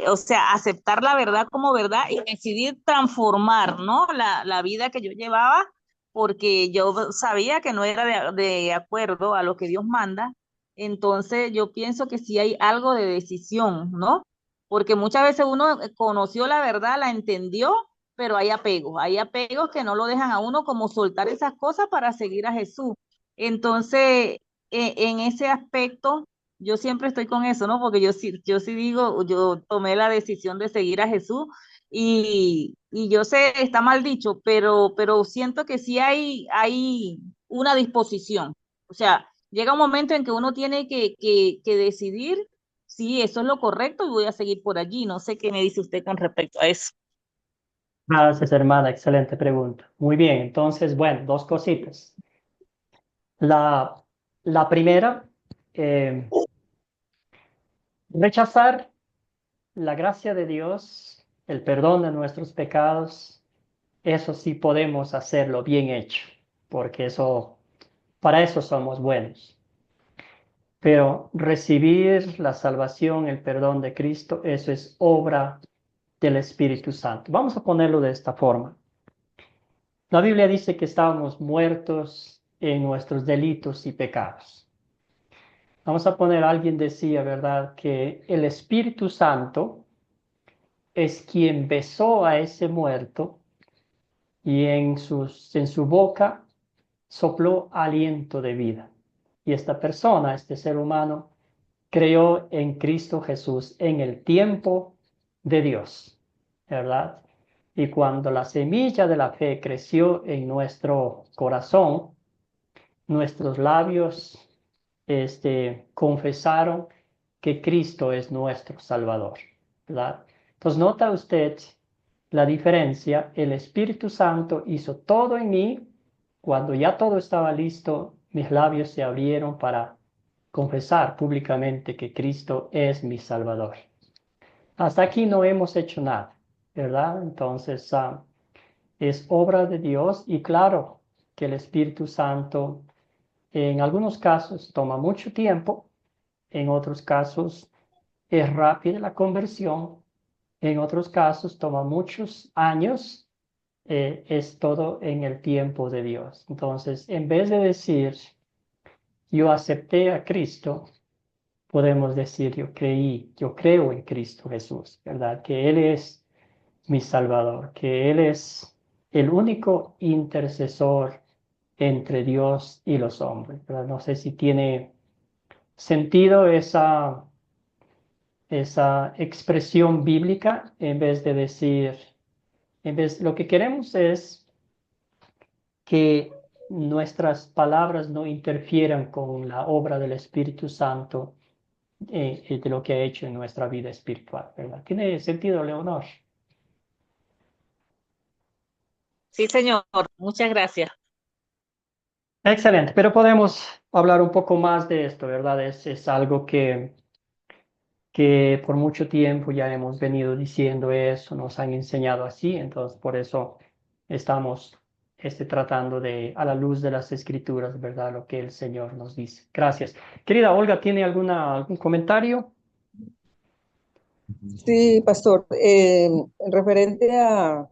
S3: o sea, aceptar la verdad como verdad y decidir transformar, ¿no? La vida que yo llevaba, porque yo sabía que no era de acuerdo a lo que Dios manda. Entonces yo pienso que sí hay algo de decisión, ¿no? Porque muchas veces uno conoció la verdad, la entendió, pero hay apegos que no lo dejan a uno como soltar esas cosas para seguir a Jesús. Entonces, en ese aspecto, yo siempre estoy con eso, ¿no? Porque yo sí digo, yo tomé la decisión de seguir a Jesús y yo sé, está mal dicho, pero siento que sí hay una disposición. O sea, llega un momento en que uno tiene que decidir si eso es lo correcto y voy a seguir por allí. No sé qué me dice usted con respecto a eso.
S1: Gracias, hermana. Excelente pregunta. Muy bien. Entonces, bueno, dos cositas. La, la primera, eh, rechazar la gracia de Dios, el perdón de nuestros pecados, eso sí podemos hacerlo bien hecho, porque para eso somos buenos. Pero recibir la salvación, el perdón de Cristo, eso es obra del Espíritu Santo. Vamos a ponerlo de esta forma. La Biblia dice que estábamos muertos en nuestros delitos y pecados. Vamos a poner, alguien decía, ¿verdad?, que el Espíritu Santo es quien besó a ese muerto y en su boca sopló aliento de vida. Y esta persona, este ser humano, creyó en Cristo Jesús en el tiempo de Dios, ¿verdad? Y cuando la semilla de la fe creció en nuestro corazón, nuestros labios confesaron que Cristo es nuestro Salvador, ¿verdad? Entonces, nota usted la diferencia. El Espíritu Santo hizo todo en mí. Cuando ya todo estaba listo, mis labios se abrieron para confesar públicamente que Cristo es mi Salvador. Hasta aquí no hemos hecho nada, ¿verdad? Entonces, es obra de Dios y claro que el Espíritu Santo en algunos casos toma mucho tiempo, en otros casos es rápida la conversión, en otros casos toma muchos años, es todo en el tiempo de Dios. Entonces, en vez de decir, yo acepté a Cristo, podemos decir, yo creo en Cristo Jesús, ¿verdad? Que Él es mi Salvador, que Él es el único intercesor entre Dios y los hombres, ¿verdad? No sé si tiene sentido esa expresión bíblica, en vez de decir, lo que queremos es que nuestras palabras no interfieran con la obra del Espíritu Santo, de lo que ha hecho en nuestra vida espiritual, ¿verdad? ¿Tiene sentido, Leonor?
S3: Sí, señor, muchas gracias.
S1: Excelente, pero podemos hablar un poco más de esto, ¿verdad? Es algo que por mucho tiempo ya hemos venido diciendo eso, nos han enseñado así, entonces por eso estamos tratando de, a la luz de las escrituras, ¿verdad? Lo que el Señor nos dice. Gracias. Querida Olga, ¿tiene algún comentario?
S5: Sí, pastor, referente a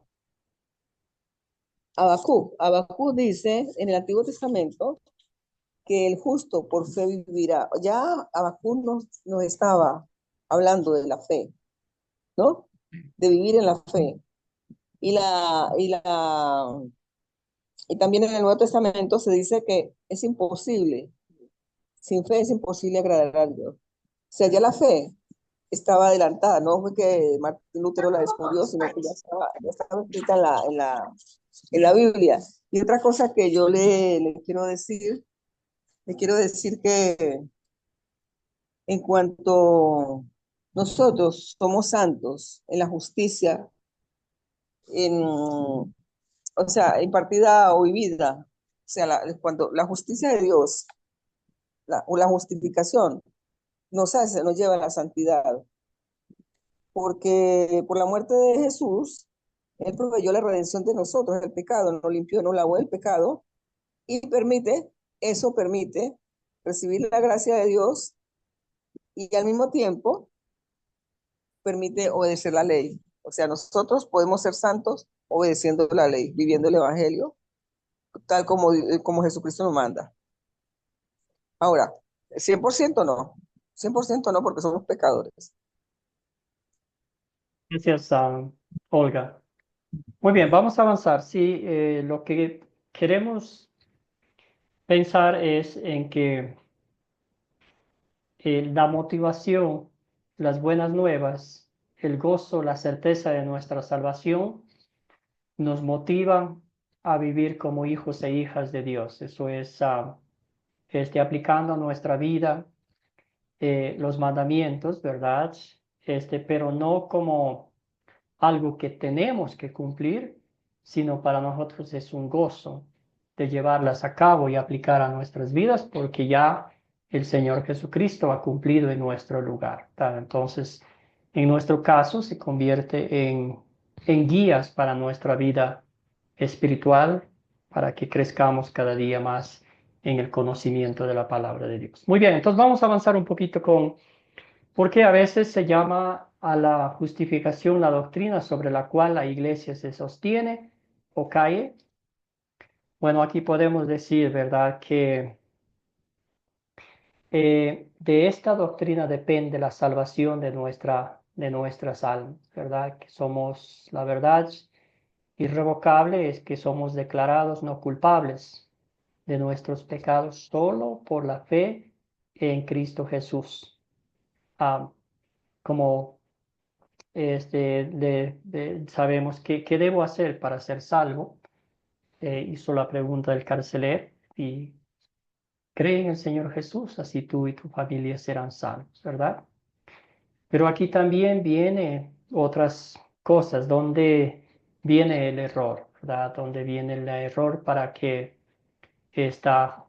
S5: Habacuc dice en el Antiguo Testamento que el justo por fe vivirá. Ya Habacuc nos estaba hablando de la fe, ¿no? De vivir en la fe. Y también en el Nuevo Testamento se dice que es imposible, sin fe es imposible agradar a Dios. O sea, ya la fe estaba adelantada, no fue que Martín Lutero la descubrió, sino que ya estaba escrita en la Biblia. Y otra cosa que yo le quiero decir que en cuanto nosotros somos santos en la justicia, o sea, impartida o vivida, o sea, cuando la justicia de Dios, o la justificación, nos lleva a la santidad, porque por la muerte de Jesús, Él proveyó la redención de nosotros, el pecado, nos limpió, nos lavó el pecado, y eso permite recibir la gracia de Dios y al mismo tiempo permite obedecer la ley. O sea, nosotros podemos ser santos obedeciendo la ley, viviendo el Evangelio, tal como Jesucristo nos manda. Ahora, 100% no, 100% no, porque somos pecadores.
S1: Gracias, Olga. Muy bien, vamos a avanzar. Sí, lo que queremos pensar es en que la motivación, las buenas nuevas, el gozo, la certeza de nuestra salvación nos motivan a vivir como hijos e hijas de Dios. Eso es aplicando a nuestra vida los mandamientos, ¿verdad? Pero no como algo que tenemos que cumplir, sino para nosotros es un gozo de llevarlas a cabo y aplicar a nuestras vidas, porque ya el Señor Jesucristo ha cumplido en nuestro lugar, ¿tá? Entonces, en nuestro caso, se convierte en guías para nuestra vida espiritual, para que crezcamos cada día más en el conocimiento de la palabra de Dios. Muy bien, entonces vamos a avanzar un poquito con por qué a veces se llama a la justificación la doctrina sobre la cual la iglesia se sostiene o cae. Bueno, aquí podemos decir, ¿verdad?, que de esta doctrina depende la salvación de nuestras almas, ¿verdad? Que somos, la verdad irrevocable es que somos declarados no culpables de nuestros pecados solo por la fe en Cristo Jesús. Como sabemos qué debo hacer para ser salvo, hizo la pregunta del carcelero y cree en el Señor Jesús, así tú y tu familia serán salvos, ¿verdad? Pero aquí también viene otras cosas, donde viene el error, ¿verdad? Donde viene el error para que esta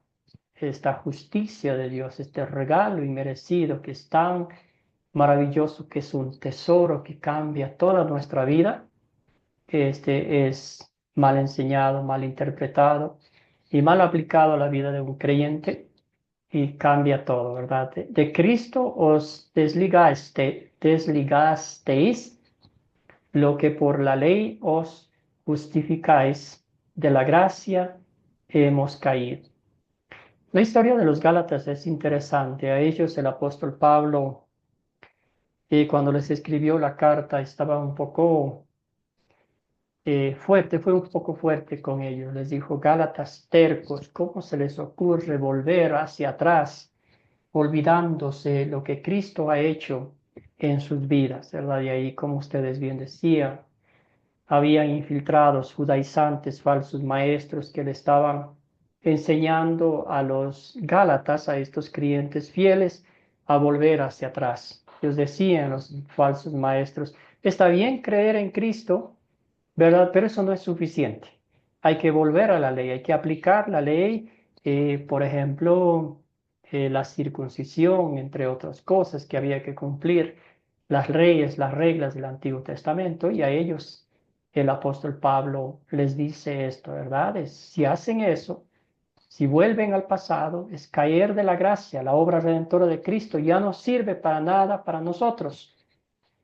S1: justicia de Dios, este regalo inmerecido que es tan maravilloso, que es un tesoro que cambia toda nuestra vida, es mal enseñado, mal interpretado y mal aplicado a la vida de un creyente y cambia todo, ¿verdad? De Cristo os desligasteis, lo que por la ley os justificáis, de la gracia hemos caído. La historia de los Gálatas es interesante. A ellos el apóstol Pablo, cuando les escribió la carta, estaba un poco fuerte, fue un poco fuerte con ellos. Les dijo: Gálatas tercos, ¿cómo se les ocurre volver hacia atrás, olvidándose lo que Cristo ha hecho en sus vidas, ¿verdad? Y ahí, como ustedes bien decían, habían infiltrados judaizantes, falsos maestros que le estaban enseñando a los Gálatas, a estos creyentes fieles, a volver hacia atrás. Ellos decían, los falsos maestros: está bien creer en Cristo, ¿verdad? Pero eso no es suficiente. Hay que volver a la ley, hay que aplicar la ley, por ejemplo, la circuncisión, entre otras cosas que había que cumplir, las leyes, las reglas del Antiguo Testamento, y a ellos el apóstol Pablo les dice esto, ¿verdad? Si hacen eso, si vuelven al pasado, es caer de la gracia. La obra redentora de Cristo ya no sirve para nada para nosotros.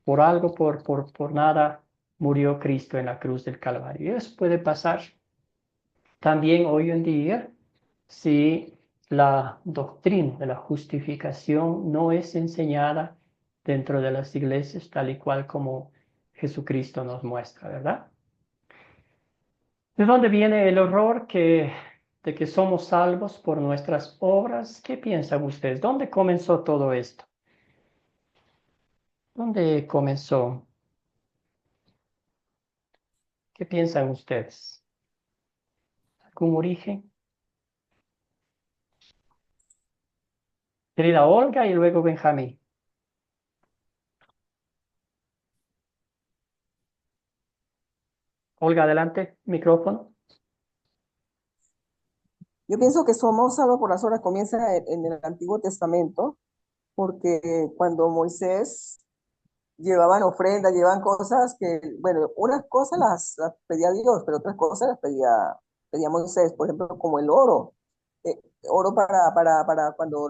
S1: Por algo, por nada murió Cristo en la cruz del Calvario. Y eso puede pasar también hoy en día si la doctrina de la justificación no es enseñada dentro de las iglesias tal y cual como Jesucristo nos muestra, ¿verdad? ¿De dónde viene el error de que somos salvos por nuestras obras? ¿Qué piensan ustedes? ¿Dónde comenzó todo esto? ¿Dónde comenzó? ¿Qué piensan ustedes? ¿Algún origen? Querida Olga y luego Benjamín. Olga, adelante, micrófono.
S5: Yo pienso que somos salvos por las obras comienza en el Antiguo Testamento, porque cuando Moisés llevaban ofrendas, llevaban cosas que, bueno, unas cosas las pedía Dios, pero otras cosas las pedía Moisés, por ejemplo, como el oro. Oro para cuando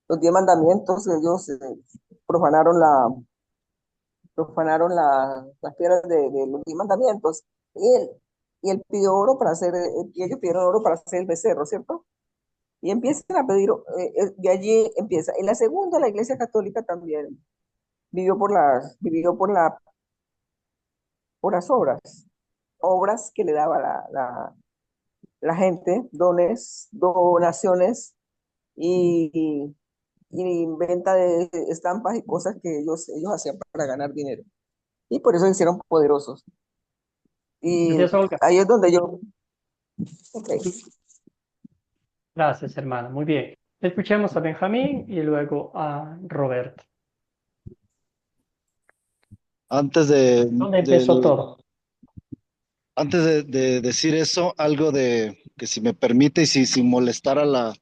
S5: los 10 mandamientos, ellos profanaron las piedras de los 10 mandamientos. Y él, y él pidió oro para hacer, y ellos pidieron oro para hacer el becerro, ¿cierto? Y empiezan a pedir, de allí empieza. En la segunda, la Iglesia Católica también por las obras que le daba la gente, donaciones y, y venta de estampas y cosas que ellos hacían para ganar dinero. Y por eso se hicieron poderosos. Y
S1: Gracias, Olga.
S5: ahí es donde yo... Ok.
S1: Gracias, hermana. Muy bien. Escuchemos a Benjamín y luego a Roberto.
S9: Antes de,
S1: ¿Dónde empezó
S9: del-
S1: todo?
S9: antes de decir eso, algo de que si me permite y sin molestar a la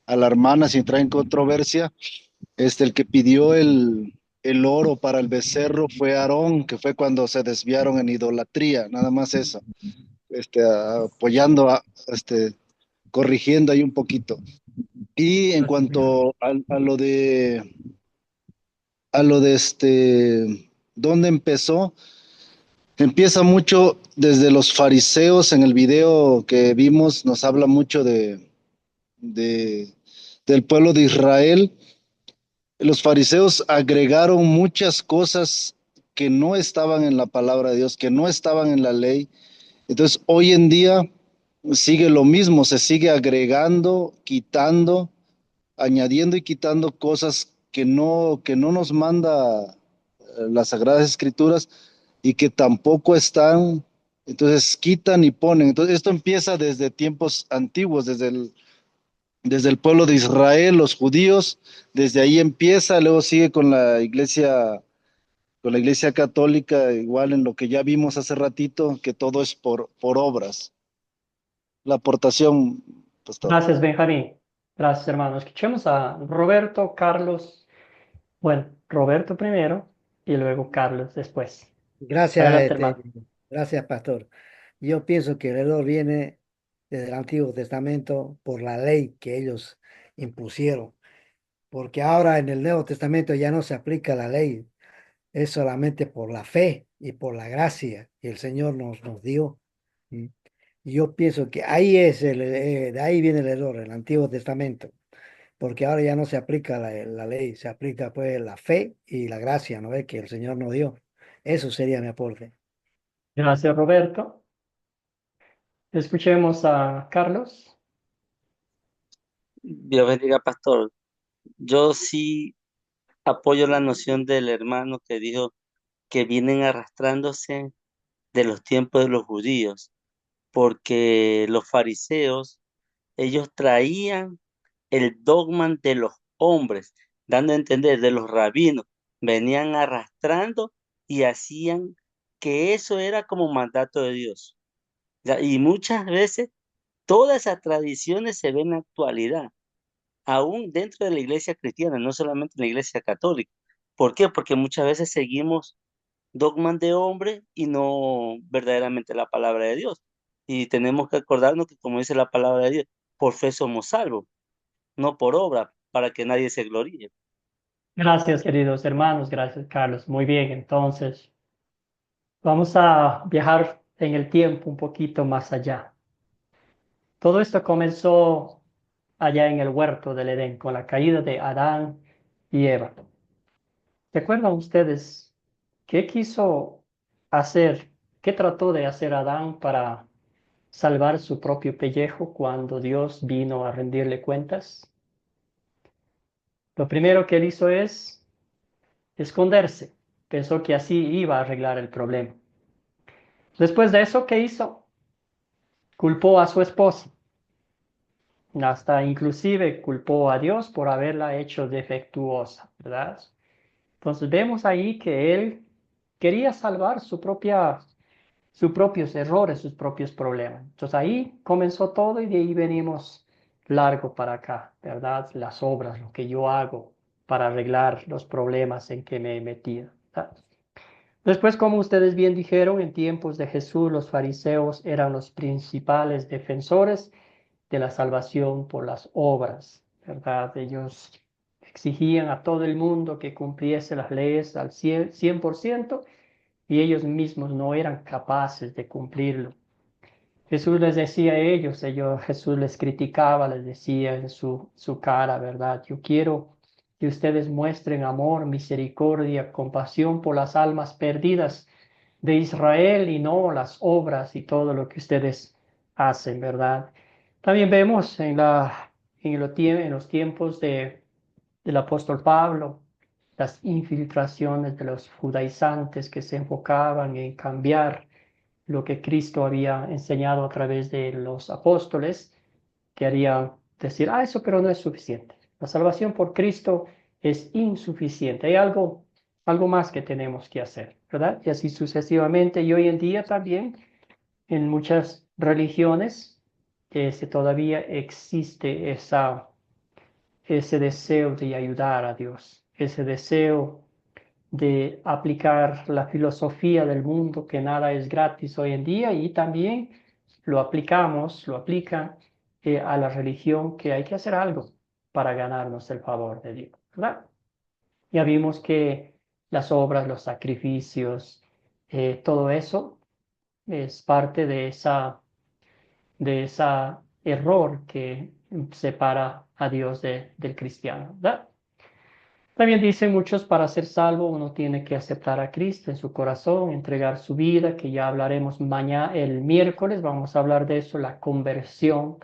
S9: hermana, sin entrar en controversia, el que pidió el oro para el becerro fue Aarón, que fue cuando se desviaron en idolatría, nada más eso, apoyando, corrigiendo ahí un poquito. Y en
S1: Gracias, Benjamín.
S9: cuanto a lo de ¿dónde empezó? Empieza mucho desde los fariseos. En el video que vimos nos habla mucho de- del pueblo de Israel. Los fariseos agregaron muchas cosas que no estaban en la palabra de Dios, que no estaban en la ley. Entonces, hoy en día sigue lo mismo, se sigue agregando, quitando, añadiendo y quitando cosas que no nos manda las Sagradas Escrituras y que tampoco están. Entonces quitan y ponen. Entonces esto empieza desde tiempos antiguos, desde el pueblo de Israel, los judíos, desde ahí empieza, luego sigue con la iglesia católica, igual en lo que ya vimos hace ratito, que todo es por obras. La aportación, pastor.
S1: Gracias, Benjamín. Gracias, hermano. Escuchemos a Roberto, Carlos. Bueno, Roberto primero y luego Carlos después.
S13: Gracias,
S1: Adelante, hermano.
S13: gracias, pastor. Yo pienso que el error viene desde el Antiguo Testamento por la ley que ellos impusieron, porque ahora en el Nuevo Testamento ya no se aplica la ley, es solamente por la fe y por la gracia que el Señor nos dio. ¿Sí? Y yo pienso que ahí de ahí viene el error, el Antiguo Testamento, porque ahora ya no se aplica la ley, se aplica pues la fe y la gracia, ¿no? Que el Señor nos dio. Eso sería mi aporte.
S1: Gracias, Roberto. Escuchemos a Carlos.
S14: Dios bendiga, pastor. Yo sí apoyo la noción del hermano que dijo que vienen arrastrándose de los tiempos de los judíos, porque los fariseos, ellos traían el dogma de los hombres, dando a entender de los rabinos, venían arrastrando y hacían que eso era como mandato de Dios. Ya, y muchas veces todas esas tradiciones se ven en la actualidad aún dentro de la iglesia cristiana, no solamente en la iglesia católica. ¿Por qué? Porque muchas veces seguimos dogmas de hombre y no verdaderamente la palabra de Dios. Y tenemos que acordarnos que, como dice la palabra de Dios, por fe somos salvos, no por obra, para que nadie se gloríe.
S1: Gracias, queridos hermanos. Gracias, Carlos. Muy bien, entonces vamos a viajar en el tiempo un poquito más allá. Todo esto comenzó allá en el huerto del Edén con la caída de Adán y Eva. ¿Recuerdan ustedes qué quiso hacer, qué trató de hacer Adán para salvar su propio pellejo cuando Dios vino a rendirle cuentas? Lo primero que él hizo es esconderse. Pensó que así iba a arreglar el problema. Después de eso, ¿qué hizo? Culpó a su esposa. Hasta inclusive culpó a Dios por haberla hecho defectuosa, ¿verdad? Entonces vemos ahí que él quería salvar sus propios errores, sus propios problemas. Entonces ahí comenzó todo y de ahí venimos largo para acá, ¿verdad? Las obras, lo que yo hago para arreglar los problemas en que me he metido, ¿verdad? Después, como ustedes bien dijeron, en tiempos de Jesús los fariseos eran los principales defensores de la salvación por las obras, ¿verdad? Ellos exigían a todo el mundo que cumpliese las leyes al 100% y ellos mismos no eran capaces de cumplirlo. Jesús les decía a ellos, Jesús les criticaba, les decía en su cara, ¿verdad? Yo quiero que ustedes muestren amor, misericordia, compasión por las almas perdidas de Israel y no las obras y todo lo que ustedes hacen, ¿verdad? También vemos en los tiempos del apóstol Pablo, las infiltraciones de los judaizantes que se enfocaban en cambiar lo que Cristo había enseñado a través de los apóstoles, que harían decir, eso pero no es suficiente. La salvación por Cristo es insuficiente. Hay algo más que tenemos que hacer, ¿verdad? Y así sucesivamente. Y hoy en día también en muchas religiones todavía existe ese deseo de ayudar a Dios, ese deseo de aplicar la filosofía del mundo, que nada es gratis hoy en día, y también lo aplican a la religión, que hay que hacer algo para ganarnos el favor de Dios, ¿verdad? Ya vimos que las obras, los sacrificios, todo eso es parte de esa error que separa a Dios del cristiano, ¿verdad? También dicen muchos, para ser salvo uno tiene que aceptar a Cristo en su corazón, entregar su vida, que ya hablaremos mañana, el miércoles, vamos a hablar de eso, la conversión,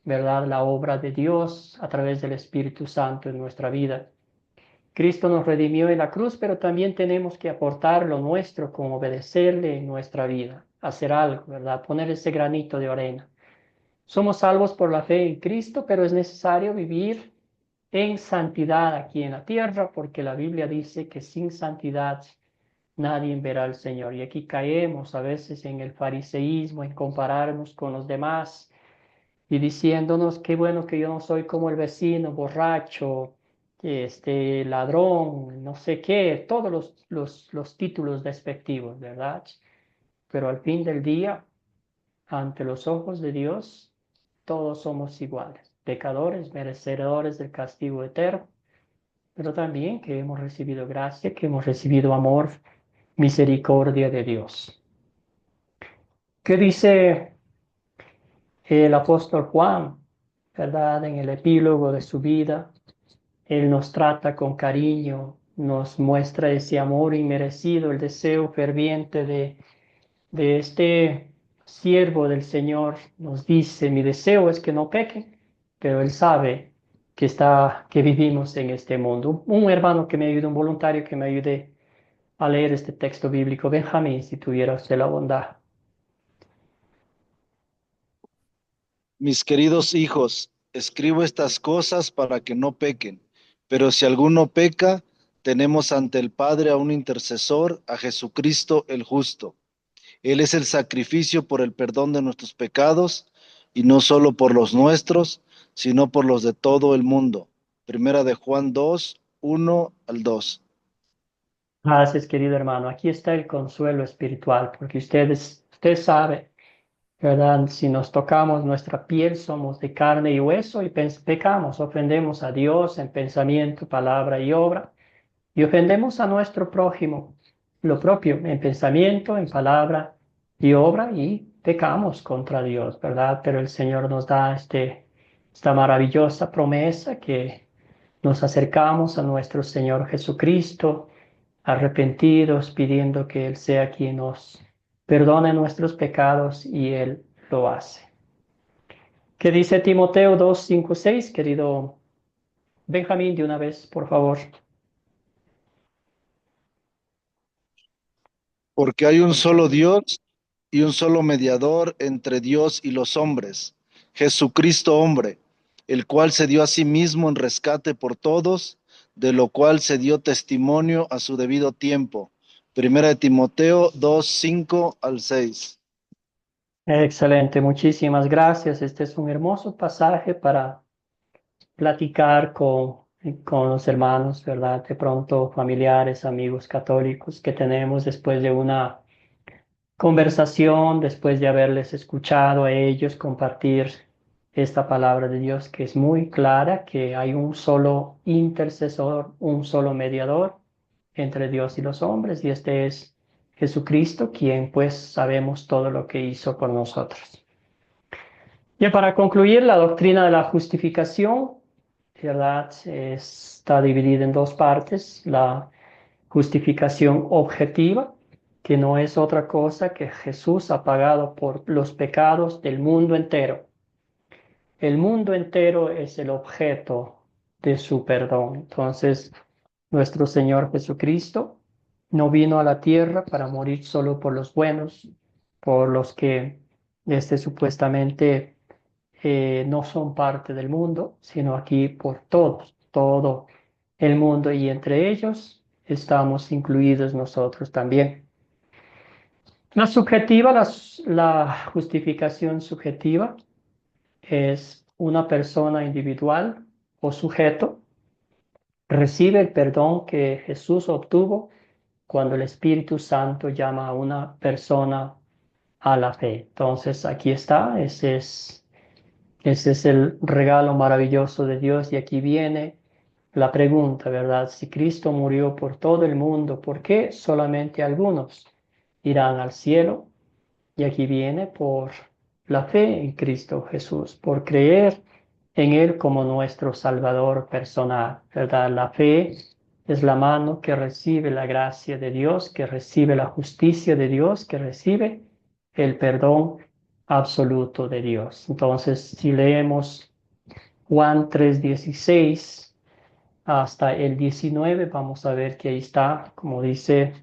S1: ¿verdad? La obra de Dios a través del Espíritu Santo en nuestra vida. Cristo nos redimió en la cruz, pero también tenemos que aportar lo nuestro, como obedecerle en nuestra vida, hacer algo, ¿verdad? Poner ese granito de arena. Somos salvos por la fe en Cristo, pero es necesario vivir en santidad aquí en la tierra, porque la Biblia dice que sin santidad nadie verá al Señor. Y aquí caemos a veces en el fariseísmo, en compararnos con los demás y diciéndonos qué bueno que yo no soy como el vecino, borracho, ladrón, no sé qué, todos los títulos despectivos, ¿verdad? Pero al fin del día, ante los ojos de Dios, todos somos iguales, pecadores, merecedores del castigo eterno, pero también que hemos recibido gracia, que hemos recibido amor, misericordia de Dios. ¿Qué dice el apóstol Juan, verdad? En el epílogo de su vida, él nos trata con cariño, nos muestra ese amor inmerecido, el deseo ferviente de este siervo del Señor. Nos dice, mi deseo es que no pequen, pero él sabe que vivimos en este mundo. Un hermano que me ayude, un voluntario que me ayude a leer este texto bíblico, Benjamín, si tuviera usted la bondad.
S9: Mis queridos hijos, escribo estas cosas para que no pequen, pero si alguno peca, tenemos ante el Padre a un intercesor, a Jesucristo el justo. Él es el sacrificio por el perdón de nuestros pecados, y no solo por los nuestros, sino por los de todo el mundo. Primera de Juan 2, 1 al 2.
S1: Gracias, querido hermano. Aquí está el consuelo espiritual, porque usted sabe, ¿verdad? Si nos tocamos nuestra piel, somos de carne y hueso y pecamos, ofendemos a Dios en pensamiento, palabra y obra, y ofendemos a nuestro prójimo, lo propio, en pensamiento, en palabra y obra, y pecamos contra Dios, ¿verdad? Pero el Señor nos da esta maravillosa promesa que nos acercamos a nuestro Señor Jesucristo, arrepentidos, pidiendo que Él sea quien nos perdone nuestros pecados, y Él lo hace. ¿Qué dice Timoteo 2, 5, 6? Querido Benjamín, de una vez, por favor.
S9: Porque hay un solo Dios y un solo mediador entre Dios y los hombres, Jesucristo hombre, el cual se dio a sí mismo en rescate por todos, de lo cual se dio testimonio a su debido tiempo. Primera de Timoteo 2, 5 al 6.
S1: Excelente, muchísimas gracias. Este es un hermoso pasaje para platicar con los hermanos, ¿verdad? De pronto familiares, amigos católicos que tenemos después de una conversación, después de haberles escuchado a ellos compartir esta palabra de Dios, que es muy clara, que hay un solo intercesor, un solo mediador entre Dios y los hombres, y este es Jesucristo, quien pues sabemos todo lo que hizo por nosotros. Y para concluir, la doctrina de la justificación, ¿verdad? Está dividida en dos partes: la justificación objetiva, que no es otra cosa que Jesús ha pagado por los pecados del mundo entero. El mundo entero es el objeto de su perdón. Entonces, nuestro Señor Jesucristo no vino a la tierra para morir solo por los buenos, por los que supuestamente no son parte del mundo, sino aquí por todos, todo el mundo, y entre ellos estamos incluidos nosotros también. La subjetiva, la justificación subjetiva, es una persona individual o sujeto recibe el perdón que Jesús obtuvo cuando el Espíritu Santo llama a una persona a la fe. Entonces aquí está, ese es el regalo maravilloso de Dios, y aquí viene la pregunta, ¿verdad? Si Cristo murió por todo el mundo, ¿por qué solamente algunos irán al cielo? Y aquí viene por la fe en Cristo Jesús, por creer en Él como nuestro Salvador personal, ¿verdad? La fe es la mano que recibe la gracia de Dios, que recibe la justicia de Dios, que recibe el perdón absoluto de Dios. Entonces, si leemos Juan 3:16 hasta el 19, vamos a ver que ahí está, como dice: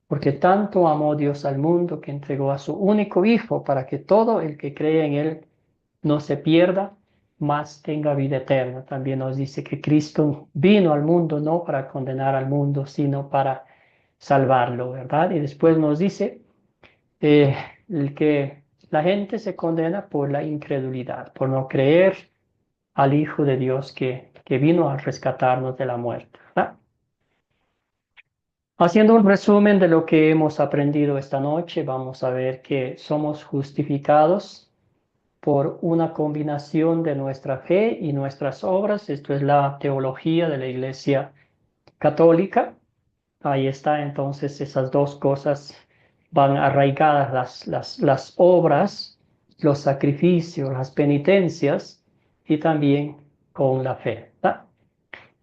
S1: porque tanto amó Dios al mundo que entregó a su único Hijo, para que todo el que cree en Él no se pierda, mas tenga vida eterna. También nos dice que Cristo vino al mundo no para condenar al mundo, sino para salvarlo, ¿verdad? Y después nos dice eh, que la gente se condena por la incredulidad, por no creer al Hijo de Dios que vino a rescatarnos de la muerte, ¿verdad? Haciendo un resumen de lo que hemos aprendido esta noche, vamos a ver que somos justificados por una combinación de nuestra fe y nuestras obras. Esto es la teología de la Iglesia Católica. Ahí está, entonces esas dos cosas van arraigadas, las obras, los sacrificios, las penitencias, y también con la fe, ¿verdad?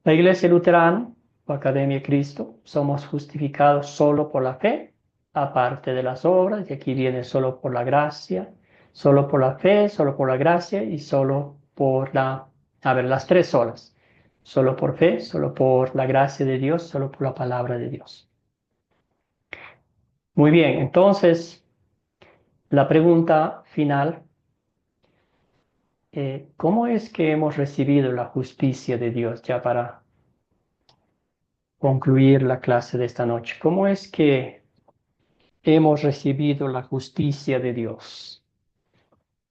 S1: La Iglesia Luterana o Academia de Cristo, somos justificados solo por la fe, aparte de las obras, y aquí viene solo por la gracia, solo por la fe, solo por la gracia y solo por las tres solas: solo por fe, solo por la gracia de Dios, solo por la palabra de Dios. Muy bien, entonces la pregunta final: ¿cómo es que hemos recibido la justicia de Dios? Ya para concluir la clase de esta noche, ¿cómo es que hemos recibido la justicia de Dios,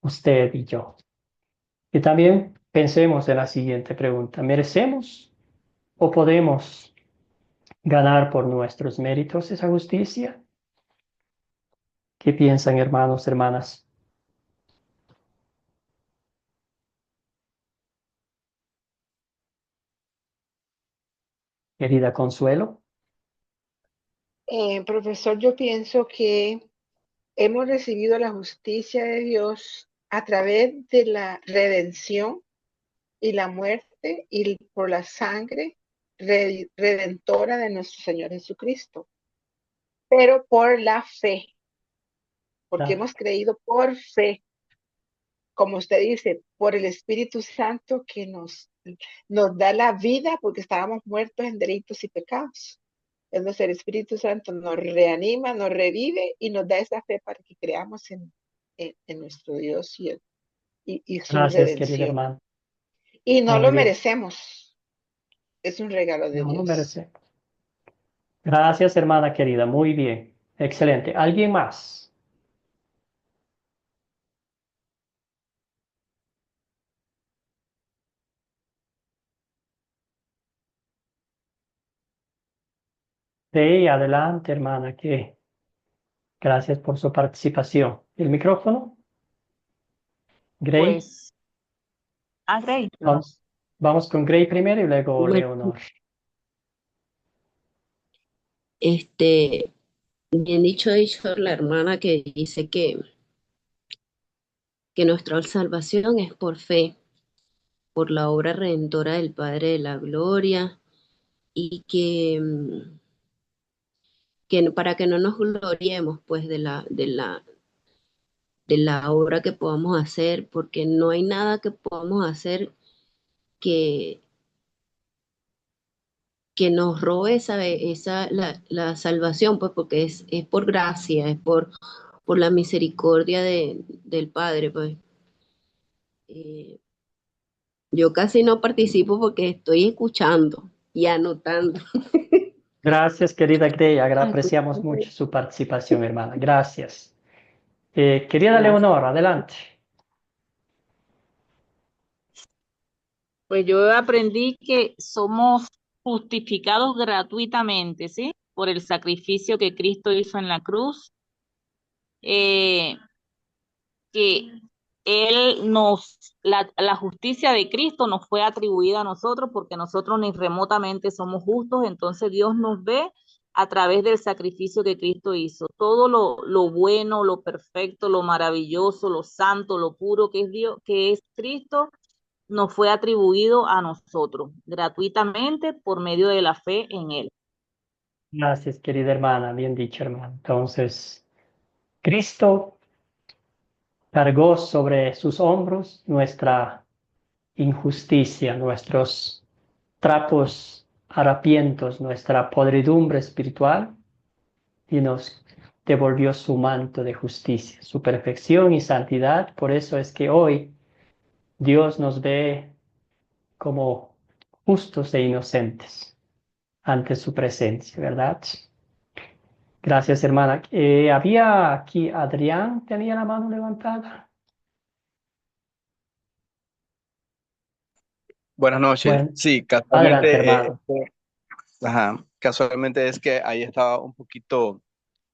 S1: usted y yo? Y también pensemos en la siguiente pregunta: ¿merecemos o podemos ganar por nuestros méritos esa justicia. ¿Qué piensan, hermanos, hermanas? Querida Consuelo.
S2: Profesor, yo pienso que hemos recibido la justicia de Dios a través de la redención y la muerte y por la sangre redentora de nuestro Señor Jesucristo, pero por la fe, porque
S1: Claro.
S2: hemos creído por fe, como usted dice, por el Espíritu Santo que nos da la vida porque estábamos muertos en delitos y pecados. Entonces el Espíritu Santo nos reanima, nos revive y nos da esa fe para que creamos en nuestro Dios y su
S1: Gracias, querida
S2: redención.
S1: hermana.
S2: Y no
S1: Muy
S2: lo
S1: bien.
S2: merecemos, es un regalo de
S1: No, no
S2: Dios.
S1: merece. Gracias, hermana querida. Muy bien. Excelente. ¿Alguien más? Sí, adelante, hermana, que gracias por su participación. ¿El micrófono? Gray.
S3: Pues, Grey.
S1: Vamos con Gray primero y luego
S15: Bueno,
S1: Leonor.
S15: bien dicho ha dicho la hermana que dice que nuestra salvación es por fe, por la obra redentora del Padre de la Gloria y que para que no nos gloriemos pues de la obra que podamos hacer, porque no hay nada que podamos hacer que, que nos robe la salvación, pues porque es por gracia, es por la misericordia del Padre, pues. Eh, yo casi no participo porque estoy escuchando y anotando.
S1: Gracias, querida Gray. Apreciamos mucho su participación, hermana. Gracias. Querida
S15: Gracias.
S1: Leonor, adelante.
S3: Pues yo aprendí que somos justificados gratuitamente, ¿sí? Por el sacrificio que Cristo hizo en la cruz, que la justicia de Cristo nos fue atribuida a nosotros porque nosotros ni remotamente somos justos, entonces Dios nos ve a través del sacrificio que Cristo hizo. Todo lo bueno, lo perfecto, lo maravilloso, lo santo, lo puro que es Dios, que es Cristo, nos fue atribuido a nosotros gratuitamente por medio de la fe en Él.
S1: Gracias, querida hermana. Bien dicho, hermana. Entonces, Cristo cargó sobre sus hombros nuestra injusticia, nuestros trapos harapientos, nuestra podredumbre espiritual y nos devolvió su manto de justicia, su perfección y santidad. Por eso es que hoy Dios nos ve como justos e inocentes ante su presencia, ¿verdad? Gracias, hermana. Había aquí Adrián, tenía la mano levantada.
S16: Buenas noches.
S1: Bueno,
S16: Sí,
S1: adelante,
S16: casualmente,
S1: hermano.
S16: casualmente es que ahí estaba un poquito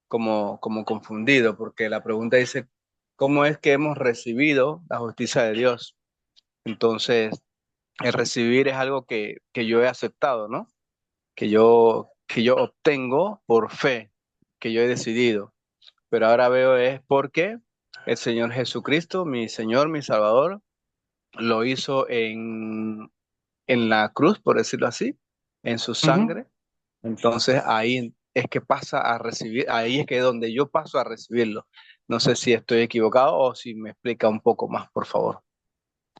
S16: como confundido, porque la pregunta dice, ¿cómo es que hemos recibido la justicia de Dios? Entonces, el recibir es algo que yo he aceptado, ¿no? Que yo obtengo por fe, que yo he decidido. Pero ahora veo es porque el Señor Jesucristo, mi Señor, mi Salvador, lo hizo en la cruz, por decirlo así, en su
S1: Ujú.
S16: sangre. Entonces ahí es que pasa a recibir, ahí es que es donde yo paso a recibirlo. No sé si estoy equivocado o si me explica un poco más, por favor.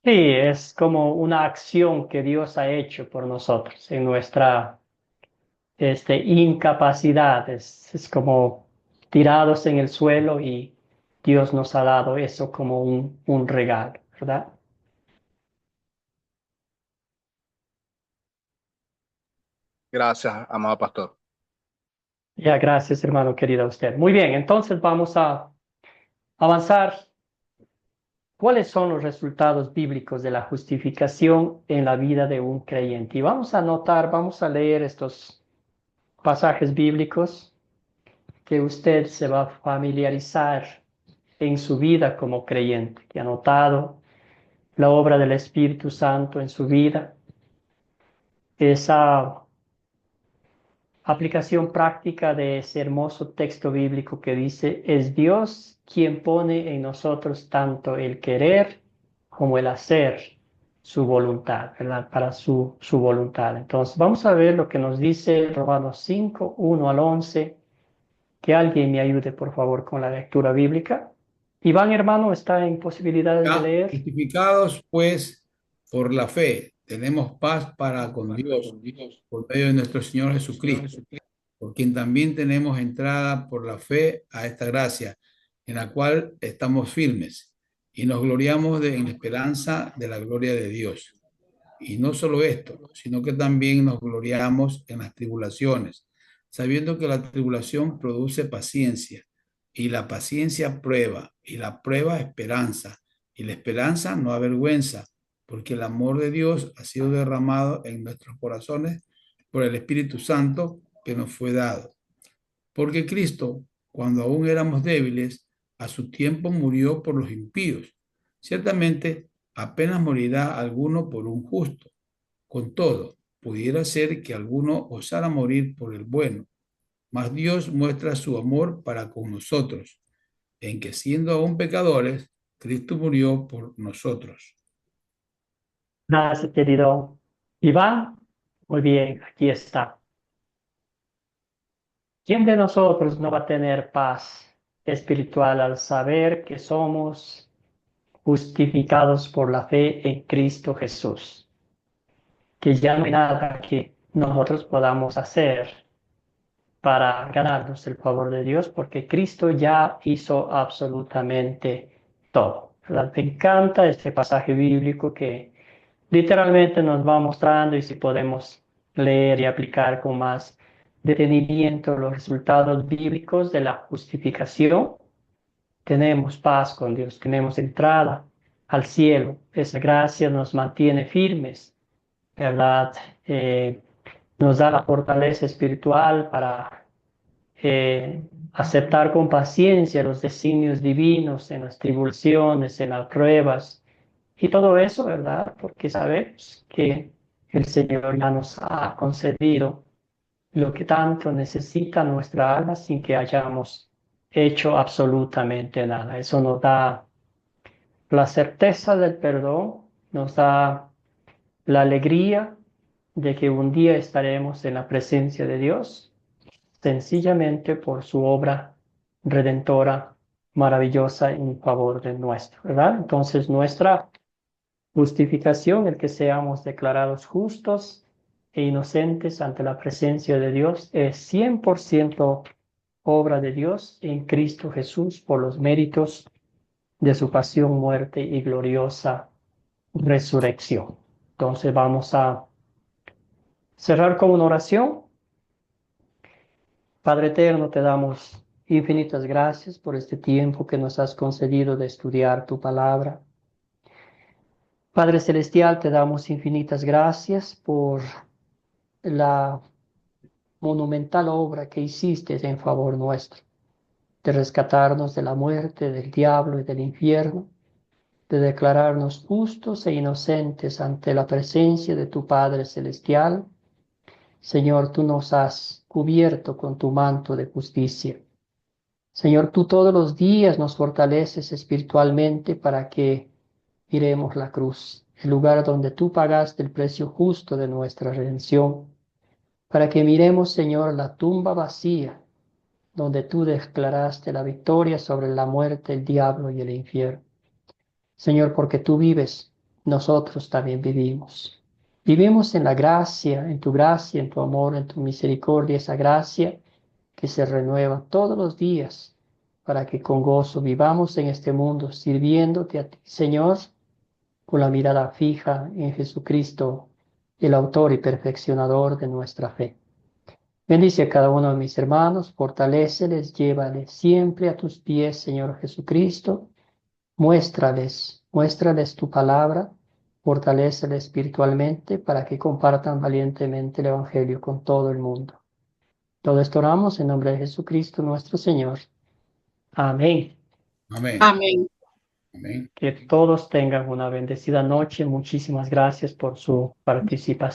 S1: Sí, es como una acción que Dios ha hecho por nosotros en nuestra incapacidad. Es como tirados en el suelo y Dios nos ha dado eso como un regalo, ¿verdad?
S16: Gracias, amado pastor.
S1: Ya, gracias, hermano querido a usted. Muy bien, entonces vamos a avanzar. ¿Cuáles son los resultados bíblicos de la justificación en la vida de un creyente? Y vamos a anotar, vamos a leer estos pasajes bíblicos que usted se va a familiarizar en su vida como creyente, que ha notado la obra del Espíritu Santo en su vida. Esa aplicación práctica de ese hermoso texto bíblico que dice, es Dios quien pone en nosotros tanto el querer como el hacer su voluntad, ¿verdad? Para su voluntad. Entonces, vamos a ver lo que nos dice Romanos 5, 1 al 11. Que alguien me ayude, por favor, con la lectura bíblica. Iván, hermano, ¿está en posibilidades de leer?
S4: Justificados, pues, por la fe, tenemos paz para con Dios por medio de nuestro Señor Jesucristo, por quien también tenemos entrada por la fe a esta gracia, en la cual estamos firmes y nos gloriamos en la esperanza de la gloria de Dios. Y no solo esto, sino que también nos gloriamos en las tribulaciones, sabiendo que la tribulación produce paciencia, y la paciencia prueba, y la prueba esperanza, y la esperanza no avergüenza, porque el amor de Dios ha sido derramado en nuestros corazones por el Espíritu Santo que nos fue dado. Porque Cristo, cuando aún éramos débiles, a su tiempo murió por los impíos. Ciertamente, apenas morirá alguno por un justo. Con todo, pudiera ser que alguno osara morir por el bueno, mas Dios muestra su amor para con nosotros, en que siendo aún pecadores, Cristo murió por nosotros.
S1: Gracias, querido Iván. Muy bien, aquí está. ¿Quién de nosotros no va a tener paz espiritual al saber que somos justificados por la fe en Cristo Jesús? Que ya no hay nada que nosotros podamos hacer para ganarnos el favor de Dios, porque Cristo ya hizo absolutamente todo, ¿verdad? Me encanta este pasaje bíblico que literalmente nos va mostrando, y si podemos leer y aplicar con más detenimiento los resultados bíblicos de la justificación, tenemos paz con Dios, tenemos entrada al cielo. Esa gracia nos mantiene firmes, ¿verdad? Nos da la fortaleza espiritual para aceptar con paciencia los designios divinos en las tribulaciones, en las pruebas, y todo eso, ¿verdad? Porque sabemos que el Señor ya nos ha concedido lo que tanto necesita nuestra alma sin que hayamos hecho absolutamente nada. Eso nos da la certeza del perdón, nos da la alegría de que un día estaremos en la presencia de Dios, sencillamente por su obra redentora maravillosa en favor de nuestro, ¿verdad? Entonces nuestra justificación, el que seamos declarados justos e inocentes ante la presencia de Dios, es 100% obra de Dios en Cristo Jesús por los méritos de su pasión, muerte y gloriosa resurrección. Entonces vamos a cerrar con una oración. Padre eterno, te damos infinitas gracias por este tiempo que nos has concedido de estudiar tu palabra. Padre celestial, te damos infinitas gracias por la monumental obra que hiciste en favor nuestro, de rescatarnos de la muerte, del diablo y del infierno, de declararnos justos e inocentes ante la presencia de tu Padre celestial. Señor, tú nos has cubierto con tu manto de justicia. Señor, tú todos los días nos fortaleces espiritualmente para que miremos la cruz, el lugar donde tú pagaste el precio justo de nuestra redención, para que miremos, Señor, la tumba vacía, donde tú declaraste la victoria sobre la muerte, el diablo y el infierno. Señor, porque tú vives, nosotros también vivimos. Vivimos en la gracia, en tu gracia, en tu amor, en tu misericordia, esa gracia que se renueva todos los días, para que con gozo vivamos en este mundo, sirviéndote a ti, Señor, con la mirada fija en Jesucristo, el autor y perfeccionador de nuestra fe. Bendice a cada uno de mis hermanos, fortaléceles, llévales siempre a tus pies, Señor Jesucristo. Muéstrales tu palabra, fortaléceles espiritualmente para que compartan valientemente el Evangelio con todo el mundo. Todo esto oramos en nombre de Jesucristo nuestro Señor. Amén.
S4: Amén.
S6: Amén.
S4: Amén.
S1: Que todos tengan una bendecida noche. Muchísimas gracias por su participación.